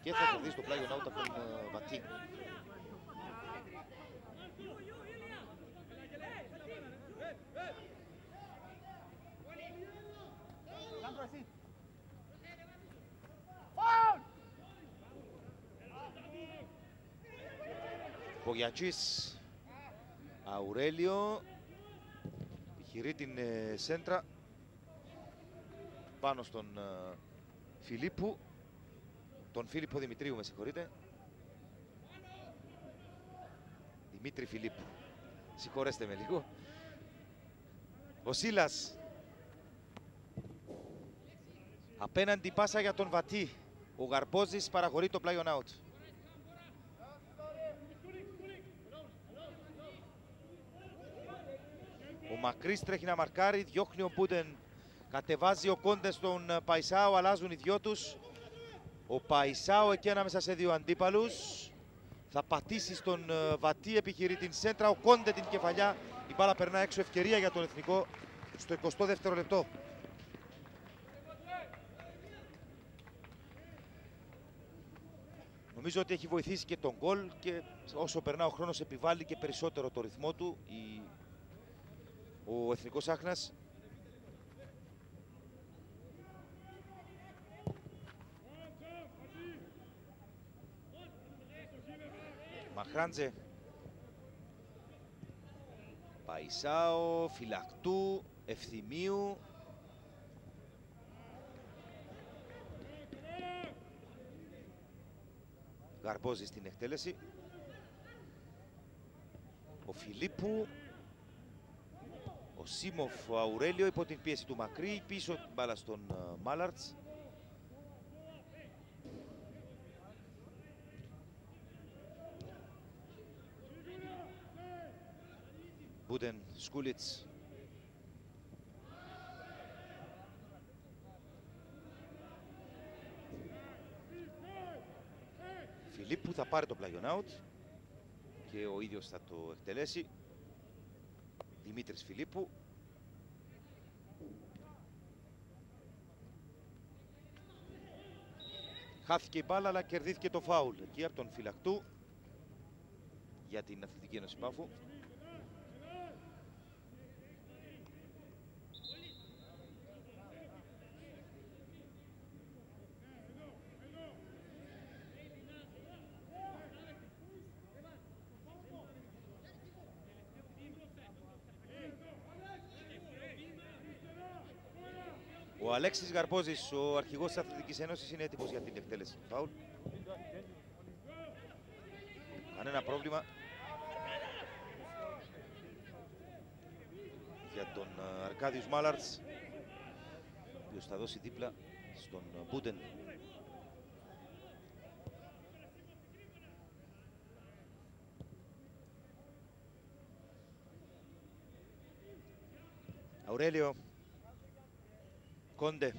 και θα κερδίσει το πλάγιο out από τον Βατή. Πογιατσής, Αουρέλιο, επιχειρεί την σέντρα πάνω στον Φιλίππου, τον Φίλιππο Δημητρίου, με συγχωρείτε. Δημήτρη Φιλίππου, συγχωρέστε με λίγο. Ο Σίλας, απέναντι πάσα για τον Βατή. Ο Γαρπόζης παραχωρεί το πλάγιον out. Ο Μακρύς τρέχει να μαρκάρει, διώχνει ο Μπούντεν, κατεβάζει ο Κόντε στον Παϊσάο, αλλάζουν οι δυο τους. Ο Παϊσάο εκεί ανάμεσα σε δύο αντίπαλους. Θα πατήσει στον Βατή, επιχειρεί την σέντρα, ο Κόντε την κεφαλιά. Η μπάλα περνά έξω, ευκαιρία για τον Εθνικό στο 22ο λεπτό. Νομίζω ότι έχει βοηθήσει και τον γκολ και όσο περνά ο χρόνος επιβάλλει και περισσότερο το ρυθμό του ο Εθνικός Άχνας. Μαχράντζε, Παϊσάο, Φυλακτού, Ευθυμίου. Γαρμπόζη στην εκτέλεση. Ο Φιλίππου. Ο Σίμοφ, ο Αουρέλιο υπό την πίεση του Μακρύ. Πίσω την μπάλα στον Μάλαρτς. Μπούντεν, Σκούλιτς. Φιλίππου θα πάρει το πλάγιον out και ο ίδιος θα το εκτελέσει. Δημήτρης Φιλίππου. Χάθηκε η μπάλα αλλά κερδίθηκε το φάουλ εκεί από τον Φυλακτού για την Αθλητική Ένωση Πάφου. Ο Αλέξης Γαρπόζης, ο αρχηγός της Αθλητικής Ένωσης, είναι έτοιμος για την εκτέλεση του φάουλ. Κανένα πρόβλημα για τον Αρκάδιους Μάλαρτς, ο οποίος θα δώσει δίπλα στον Μπούντεν. Αουρέλιο. Κόντε.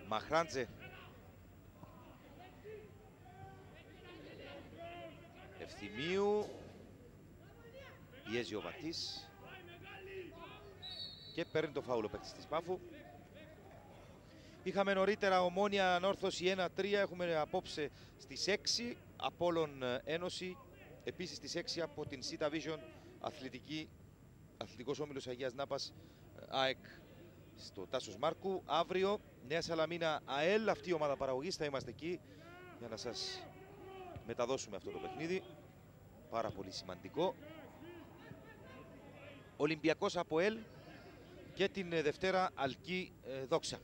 Μαχράντζε. Ευθυμίου. Πιέζει ο Βατής. Και παίρνει το φάουλο παίκτης της Πάφου. Είχαμε νωρίτερα Ομόνια Ανόρθωση 1-3. Έχουμε απόψε στις 6 Απόλλων Ένωση. Επίσης στις 6 από την Sita Vision Αθλητικός Όμιλος Αγίας Νάπας ΑΕΚ στο Τάσος Μάρκου. Αύριο Νέα Σαλαμίνα ΑΕΛ, αυτή η ομάδα παραγωγής, θα είμαστε εκεί για να σας μεταδώσουμε αυτό το παιχνίδι. Πάρα πολύ σημαντικό. Ολυμπιακός ΑΠΟΕΛ και την Δευτέρα Αλκή Δόξα.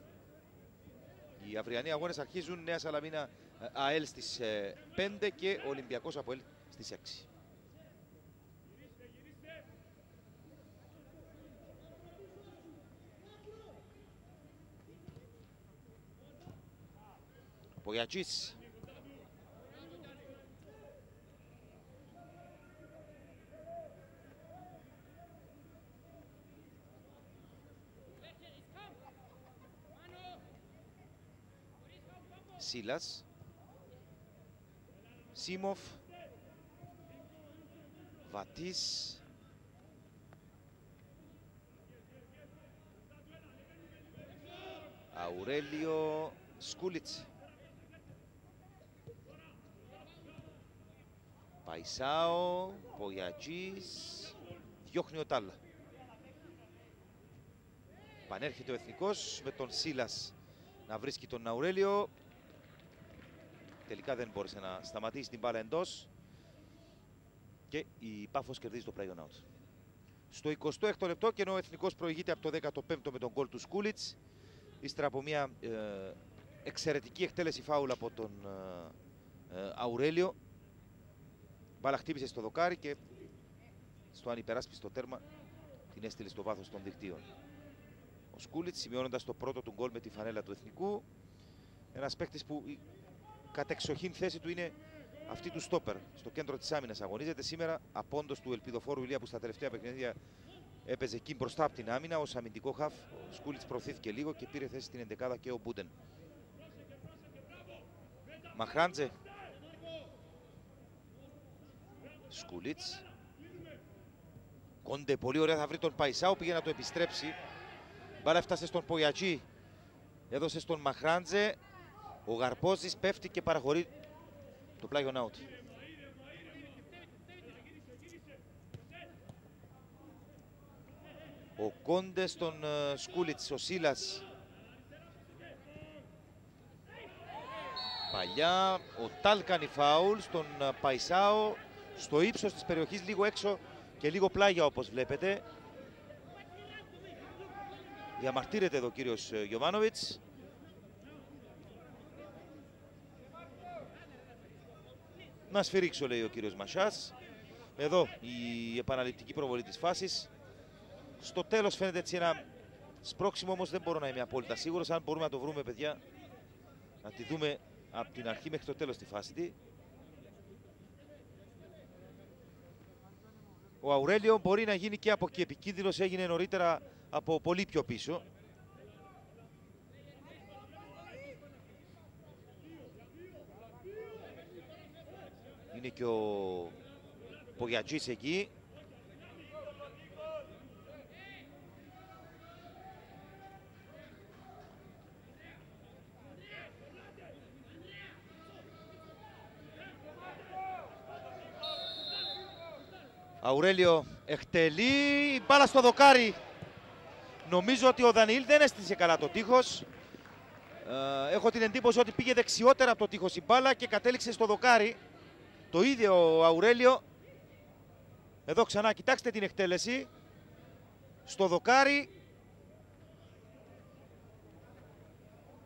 Οι αυριανοί αγώνες αρχίζουν, Νέα Σαλαμίνα ΑΕΛ στις 5 και Ολυμπιακός ΑΠΟΕΛ στις 6. Πογιατσής. Σίλας. Σίμοφ. Βατής. Αουρέλιο, Σκούλιτς. Παϊσάο, Πογιατζής, διώχνει ο Τάλα. Πανέρχεται ο Εθνικός με τον Σίλας να βρίσκει τον Αουρέλιο. Τελικά δεν μπόρεσε να σταματήσει την μπάλα εντός. Και η Πάφος κερδίζει το play on out. Στο 26ο λεπτό, και ενώ ο Εθνικός προηγείται από το 15ο με τον γκολ του Σκούλιτς, ύστερα από μια εξαιρετική εκτέλεση φάουλ από τον Αουρέλιο, μπάλα χτύπησε στο δοκάρι και στο ανυπεράσπιστο τέρμα την έστειλε στο βάθος των δικτύων. Ο Σκούλιτς, σημειώνοντας το πρώτο του γκολ με τη φανέλα του Εθνικού, ένας παίκτης που η κατεξοχήν θέση του είναι αυτή του στόπερ. Στο κέντρο της άμυνας αγωνίζεται σήμερα, απόντος του ελπιδοφόρου Ηλία που στα τελευταία παιχνίδια έπαιζε εκεί μπροστά από την άμυνα ως αμυντικό χαφ. Ο Σκούλιτς προωθήθηκε λίγο και πήρε θέση στην εντεκάδα και ο Μπούντεν. Μαχράντζε. Σκούλιτς. Κόντε, πολύ ωραία, θα βρει τον Παϊσάου, πήγε να το επιστρέψει. Μπάλα έφτασε στον Πογιατζή, έδωσε στον Μαχράντζε. Ο Γαρπόζης πέφτει και παραχωρεί το play on out. Ο Κόντε στον Σκούλιτς, ο Σίλας. Παλιά, ο Τάλ κάνει φάουλ στον Παϊσάο, στο ύψος της περιοχής, λίγο έξω και λίγο πλάγια όπως βλέπετε. Διαμαρτύρεται εδώ ο κύριος Γιωβάνοβιτς. Να σφυρίξω, λέει ο κύριος Μασιάς. Εδώ η επαναληπτική προβολή της φάσης. Στο τέλος φαίνεται έτσι ένα σπρώξιμο, όμως δεν μπορώ να είμαι απόλυτα σίγουρος. Αν μπορούμε να το βρούμε, παιδιά, να τη δούμε από την αρχή μέχρι το τέλος τη φάση. Ο Αουρέλιο μπορεί να γίνει και από εκεί επικίνδυνος, έγινε νωρίτερα από πολύ πιο πίσω. Είναι και ο Πογιατζής εκεί. Αουρέλιο εκτελεί, μπάλα στο δοκάρι. Νομίζω ότι ο Δανιήλ δεν έστησε καλά το τείχος. Έχω την εντύπωση ότι πήγε δεξιότερα από το τείχος η μπάλα και κατέληξε στο δοκάρι. Το ίδιο ο Αουρέλιο. Εδώ ξανά κοιτάξτε την εκτέλεση. Στο δοκάρι.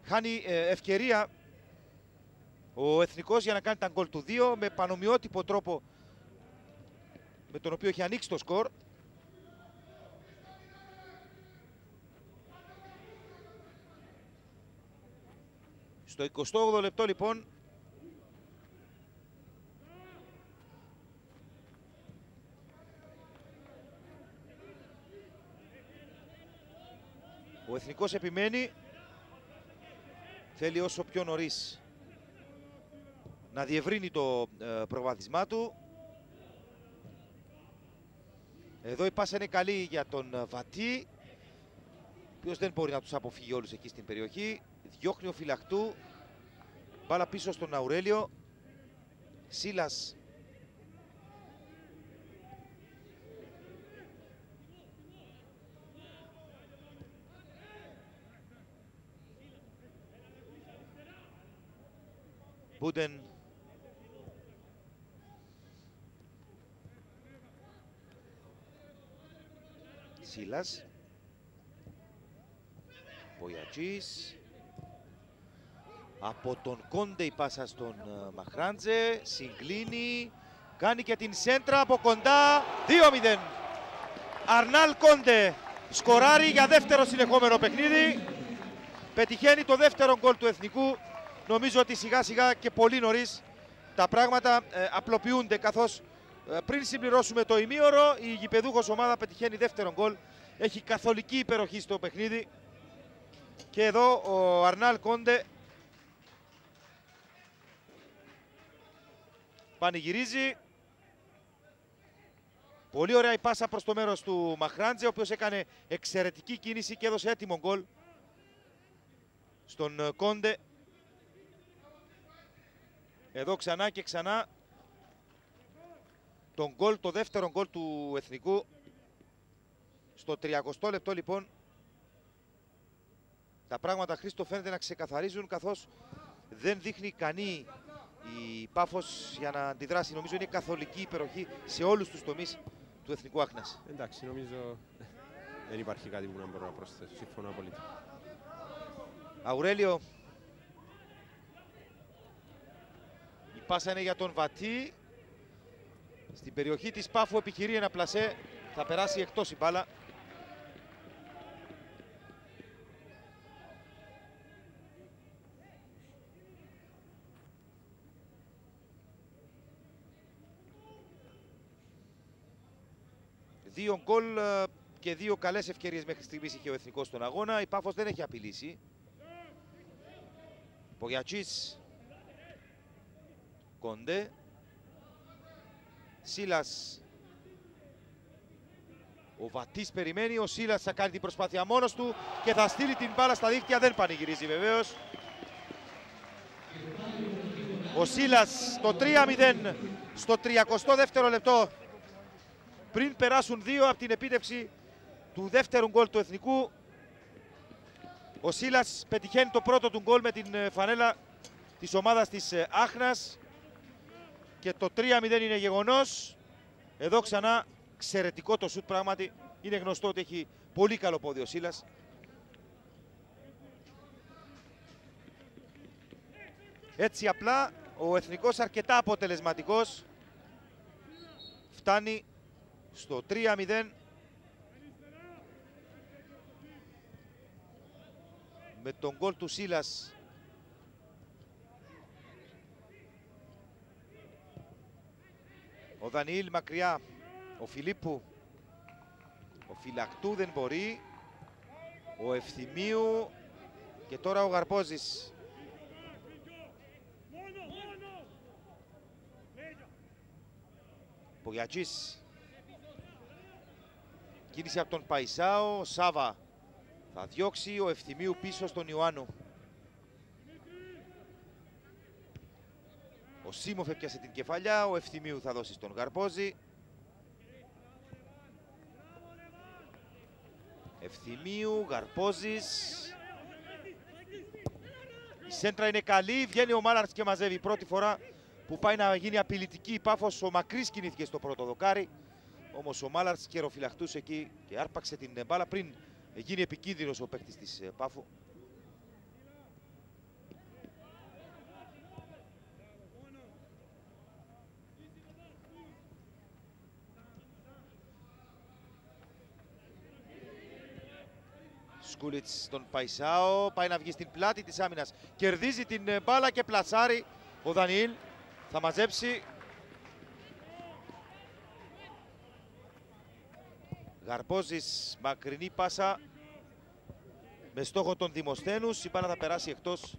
Χάνει ευκαιρία ο Εθνικός για να κάνει τα γκολ του 2 με πανομοιότυπο τρόπο με τον οποίο έχει ανοίξει το σκορ. Στο 28ο λεπτό λοιπόν ο Εθνικός επιμένει, θέλει όσο πιο νωρίς να διευρύνει το προβάδισμά του. Εδώ η πάσα είναι καλή για τον Βατή, ο οποίος δεν μπορεί να τους αποφύγει όλους εκεί στην περιοχή. Διώχνει ο φυλακτού, μπάλα πίσω στον Αουρέλιο. Σίλας. Μπούντεν. Σίλας. Πογιατζής. Από τον Κόντε η πάσα στον Μαχράντζε. Συγκλίνει. Κάνει και την σέντρα από κοντά. 2-0. Αρνάλ Κόντε σκοράρει για δεύτερο συνεχόμενο παιχνίδι. Πετυχαίνει το δεύτερο γκολ του Εθνικού. Νομίζω ότι σιγά σιγά και πολύ νωρίς τα πράγματα απλοποιούνται, καθώς πριν συμπληρώσουμε το ημίωρο η γηπεδούχος ομάδα πετυχαίνει δεύτερο γκολ. Έχει καθολική υπεροχή στο παιχνίδι. Και εδώ ο Αρνάλ Κόντε πανηγυρίζει. Πολύ ωραία η πάσα προς το μέρος του Μαχράντζε, ο οποίος έκανε εξαιρετική κίνηση και έδωσε έτοιμο γκολ στον Κόντε. Εδώ ξανά και ξανά το δεύτερο γκολ του Εθνικού. Στο 30ο λεπτό λοιπόν τα πράγματα, Χρήστο, φαίνεται να ξεκαθαρίζουν, καθώς δεν δείχνει ικανή η Πάφος για να αντιδράσει. Νομίζω είναι καθολική υπεροχή σε όλους τους τομείς του Εθνικού Άχνας. Εντάξει, νομίζω δεν υπάρχει κάτι που να μπορώ να προσθέσω. Συμφωνώ απολύτως. Αουρέλιο. Η πάσα είναι για τον Βατή. Στην περιοχή της Πάφου επιχειρεί ένα πλασέ. Θα περάσει εκτός η μπάλα. Δύο γκολ και δύο καλές ευκαιρίες μέχρι στιγμής είχε ο Εθνικός στον αγώνα. Η Πάφος δεν έχει απειλήσει. Πογιατσής. Κοντέ. Σίλας. Ο Βατής περιμένει, ο Σίλας θα κάνει την προσπάθεια μόνος του και θα στείλει την μπάλα στα δίχτυα, δεν πανηγυρίζει βεβαίως. Ο Σίλας το 3-0 στο 32ο λεπτό, πριν περάσουν δύο από την επίτευξη του δεύτερου γκολ του Εθνικού. Ο Σίλας πετυχαίνει το πρώτο του γκολ με την φανέλα της ομάδας της Άχνας και το 3-0 είναι γεγονός. Εδώ ξανά εξαιρετικό το σουτ, πράγματι. Είναι γνωστό ότι έχει πολύ καλό πόδι ο Σίλας. Έτσι απλά ο Εθνικός αρκετά αποτελεσματικός. Φτάνει στο 3-0. Με τον γκολ του Σίλας. Ο Δανιήλ μακριά. Ο Φιλίππου. Ο Φυλακτού δεν μπορεί. Ο Ευθυμίου. Και τώρα ο Γαρπόζης. Πογιατζής. Κίνηση από τον Παϊσάο. Ο Σάβα θα διώξει, ο Ευθυμίου πίσω στον Ιωάννου. Ο Σίμοφ έπιασε την κεφαλιά, ο Ευθυμίου θα δώσει στον Γαρπόζη. Ευθυμίου, Γαρπόζης. Η σέντρα είναι καλή, βγαίνει ο Μάλαρτς και μαζεύει. Πρώτη φορά που πάει να γίνει απειλητική η Πάφος. Ο Μακρύς κινήθηκε στο πρώτο δοκάρι. Όμως ο Μάλαρτς καιροφυλαχτούσε εκεί και άρπαξε την μπάλα πριν γίνει επικίνδυνος ο παίκτης της Πάφου. Σκούλιτς στον Παϊσάο, πάει να βγει στην πλάτη της άμυνας. Κερδίζει την μπάλα και πλατσάρει ο Δανιήλ. Θα μαζέψει. Γαρπόζης, μακρινή πάσα με στόχο τον Δημοσθένους. Η μπάλα θα περάσει εκτός.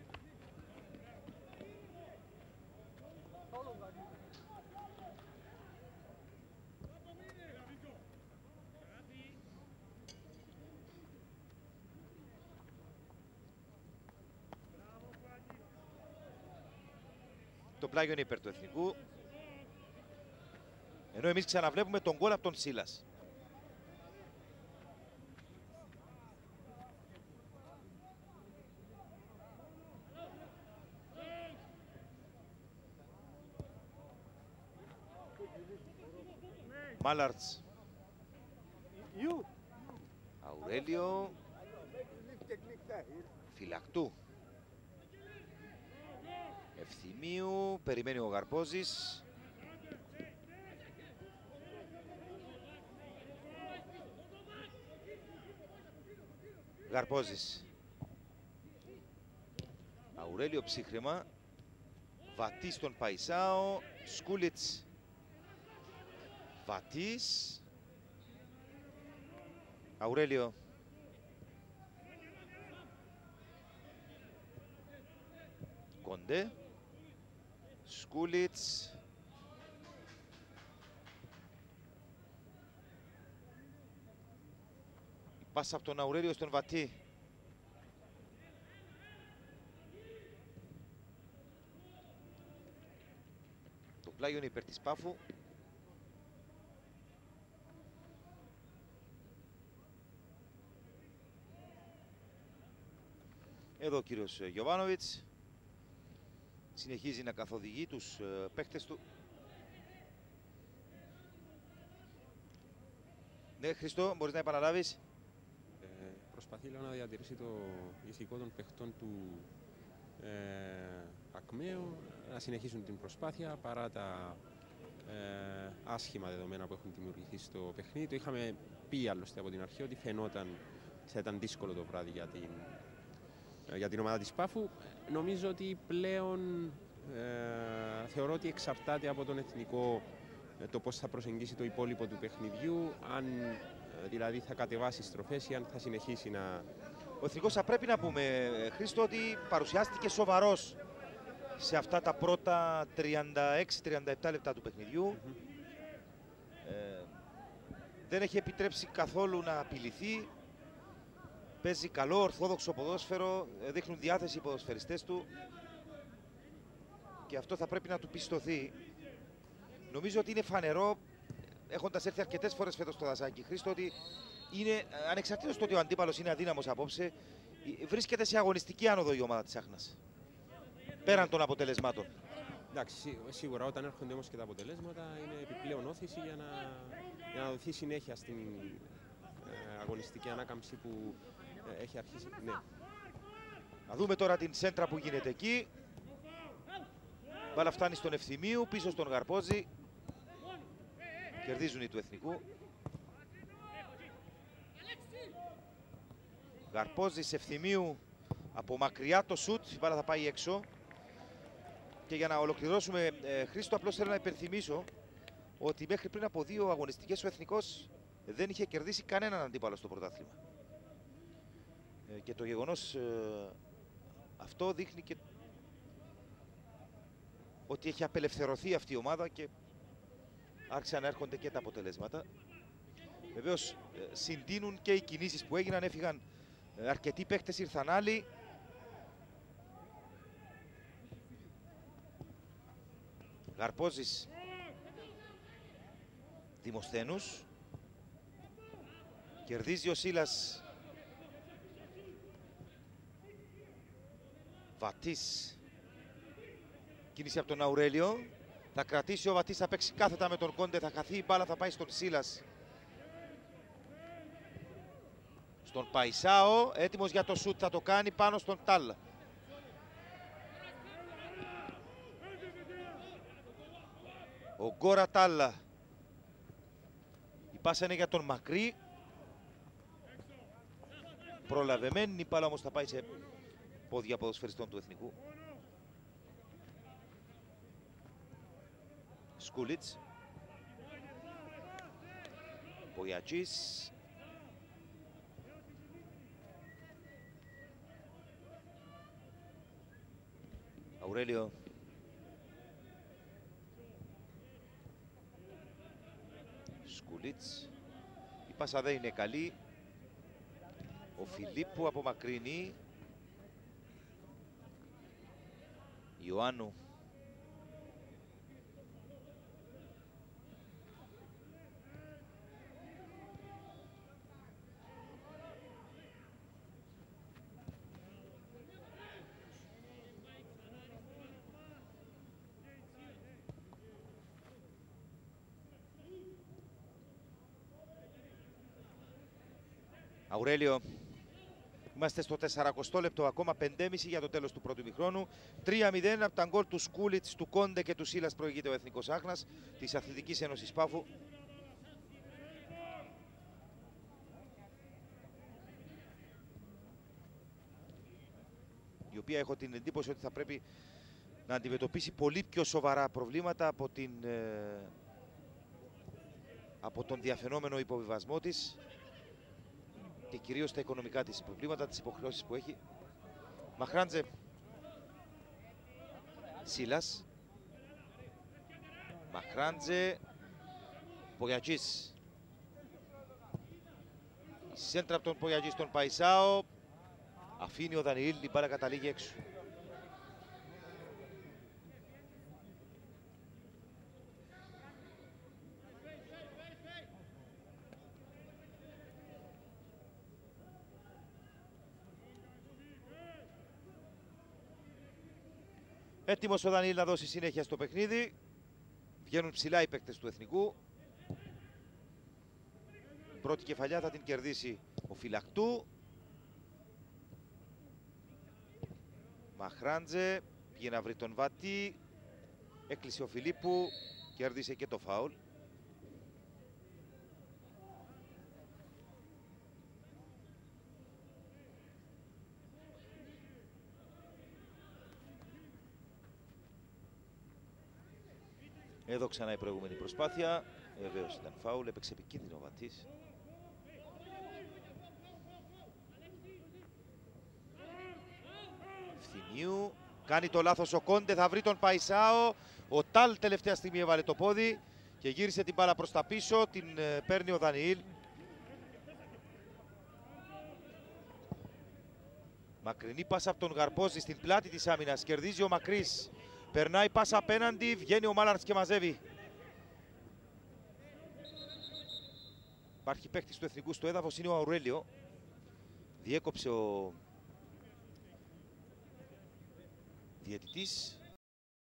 Το πλάγιο είναι υπέρ του Εθνικού. Ενώ εμείς ξαναβλέπουμε τον γκολ από τον Σίλας. Μάλαρτς. Αουρέλιο. Φυλακτού. Ευθυμίου. Περιμένει ο Γαρπόζης. Γαρπόζης. Αουρέλιο ψύχρεμα. Βατή στον Παϊσάο. Σκούλιτς. Βατής. Αουρέλιο. Κοντέ. Σκούλιτς. Πάσα από τον Αουρέλιο στον Βατή. Το πλάγιο είναι υπέρ της Πάφου. Εδώ ο κύριος Γιοβάνοβιτς συνεχίζει να καθοδηγεί τους παίκτες του. Ναι, Χριστό, μπορείς να επαναλάβεις. Προσπαθεί να διατηρήσει το ηθικό των παιχτών του Ακμαίου, να συνεχίσουν την προσπάθεια παρά τα άσχημα δεδομένα που έχουν δημιουργηθεί στο παιχνίδι. Το είχαμε πει άλλωστε από την αρχή ότι φαινόταν θα ήταν δύσκολο το βράδυ για την ομάδα της Πάφου. Νομίζω ότι πλέον θεωρώ ότι εξαρτάται από τον εθνικό το πώς θα προσεγγίσει το υπόλοιπο του παιχνιδιού, αν δηλαδή θα κατεβάσει στροφές ή αν θα συνεχίσει να... Ο εθνικός, θα πρέπει να πούμε, Χρήστο, ότι παρουσιάστηκε σοβαρός σε αυτά τα πρώτα 36-37 λεπτά του παιχνιδιού. Δεν έχει επιτρέψει καθόλου να απειληθεί. Παίζει καλό, ορθόδοξο ποδόσφαιρο, δείχνουν διάθεση οι ποδοσφαιριστές του και αυτό θα πρέπει να του πιστωθεί. Νομίζω ότι είναι φανερό, έχοντας έρθει αρκετές φορές φέτος στο Δασάκι, Χρήστο, ότι είναι, ανεξαρτήτως του ότι ο αντίπαλος είναι αδύναμος απόψε, βρίσκεται σε αγωνιστική άνοδο η ομάδα της Άχνας, πέραν των αποτελεσμάτων. Εντάξει, σίγουρα όταν έρχονται όμως και τα αποτελέσματα είναι επιπλέον όθηση για να δοθεί συνέχεια στην αγωνιστική ανάκαμψη που έχει αρχίσει. Ναι. Να δούμε τώρα την σέντρα που γίνεται εκεί. Μπάλα φτάνει στον Ευθυμίου, πίσω στον Γαρπόζη. Κερδίζουν οι του Εθνικού. Γαρπόζης, Ευθυμίου, από μακριά το σουτ, η μπάλα θα πάει έξω. Και για να ολοκληρώσουμε, Χρήστο, απλώς θέλω να υπενθυμίσω ότι μέχρι πριν από 2 αγωνιστικές ο Εθνικός δεν είχε κερδίσει κανέναν αντίπαλο στο πρωτάθλημα. Και το γεγονός αυτό δείχνει και ότι έχει απελευθερωθεί αυτή η ομάδα και άρχισαν να έρχονται και τα αποτελέσματα. Βεβαίως συντείνουν και οι κινήσεις που έγιναν, έφυγαν αρκετοί παίκτες, ήρθαν άλλοι. Γαρπόζης, Δημοσθένους. Κερδίζει ο Σίλας. Βατής. Κίνηση από τον Αουρέλιο. Θα κρατήσει ο Βατής, θα παίξει κάθετα με τον Κόντε. Θα χαθεί η μπάλα, θα πάει στον Σίλας. Στον Παϊσάο, έτοιμος για το σούτ, θα το κάνει πάνω στον Τάλ. Ο Γκόρα Τάλ. Η πάσα είναι για τον Μακρύ. Προλαβεμένη η μπάλα όμως θα πάει σε πόδια ποδοσφαιριστών του Εθνικού. Σκούλιτς. Πογιατζής. Αουρέλιο. Σκούλιτς. Η πάσα δεν είναι καλή. Ο Φιλίππου απομακρύνει. Ιωάννου. Αουρέλιο. Είμαστε στο 40 λεπτό, ακόμα 5,5 για το τέλος του πρώτου ημιχρόνου. 3-0 από τα γκολ του Σκούλιτς, του Κόντε και του Σίλας προηγείται ο Εθνικός Άχνας της Αθλητικής Ένωσης Πάφου. Η οποία έχω την εντύπωση ότι θα πρέπει να αντιμετωπίσει πολύ πιο σοβαρά προβλήματα από τον διαφαινόμενο υποβιβασμό της και κυρίως τα οικονομικά της προβλήματα, τις υποχρεώσεις που έχει. Μαχράντζε. Σίλας. Μαχράντζε. Πογιατζής. Σέντρα από τον Πογιαγή στον Παϊσάο. Αφήνει ο Δανιήλ, η μπάλα καταλήγει έξω. Έτοιμος ο Δανιήλ να δώσει συνέχεια στο παιχνίδι. Βγαίνουν ψηλά οι παίκτες του Εθνικού. Πρώτη κεφαλιά θα την κερδίσει ο Φυλακτού. Μαχράντζε πήγε να βρει τον Βατή. Έκλεισε ο Φιλίππου. Κέρδισε και το φάουλ. Εδώ ξανά η προηγούμενη προσπάθεια. Βεβαίως ήταν φάουλ, έπαιξε επικίνδυνο ο Βατής. Φθηνίου. Κάνει το λάθος ο Κόντε, θα βρει τον Παϊσάο. Ο Τάλ τελευταία στιγμή έβαλε το πόδι και γύρισε την μπάλα προς τα πίσω. Την παίρνει ο Δανιήλ. Μακρινή πάσα από τον Γαρπόζη στην πλάτη της άμυνας. Κερδίζει ο Μακρύς. Περνάει πάσα απέναντι, βγαίνει ο Μάλαρτς και μαζεύει. Υπάρχει παίκτης του Εθνικού στο έδαφος, είναι ο Αουρέλιο. Διέκοψε ο διαιτητής.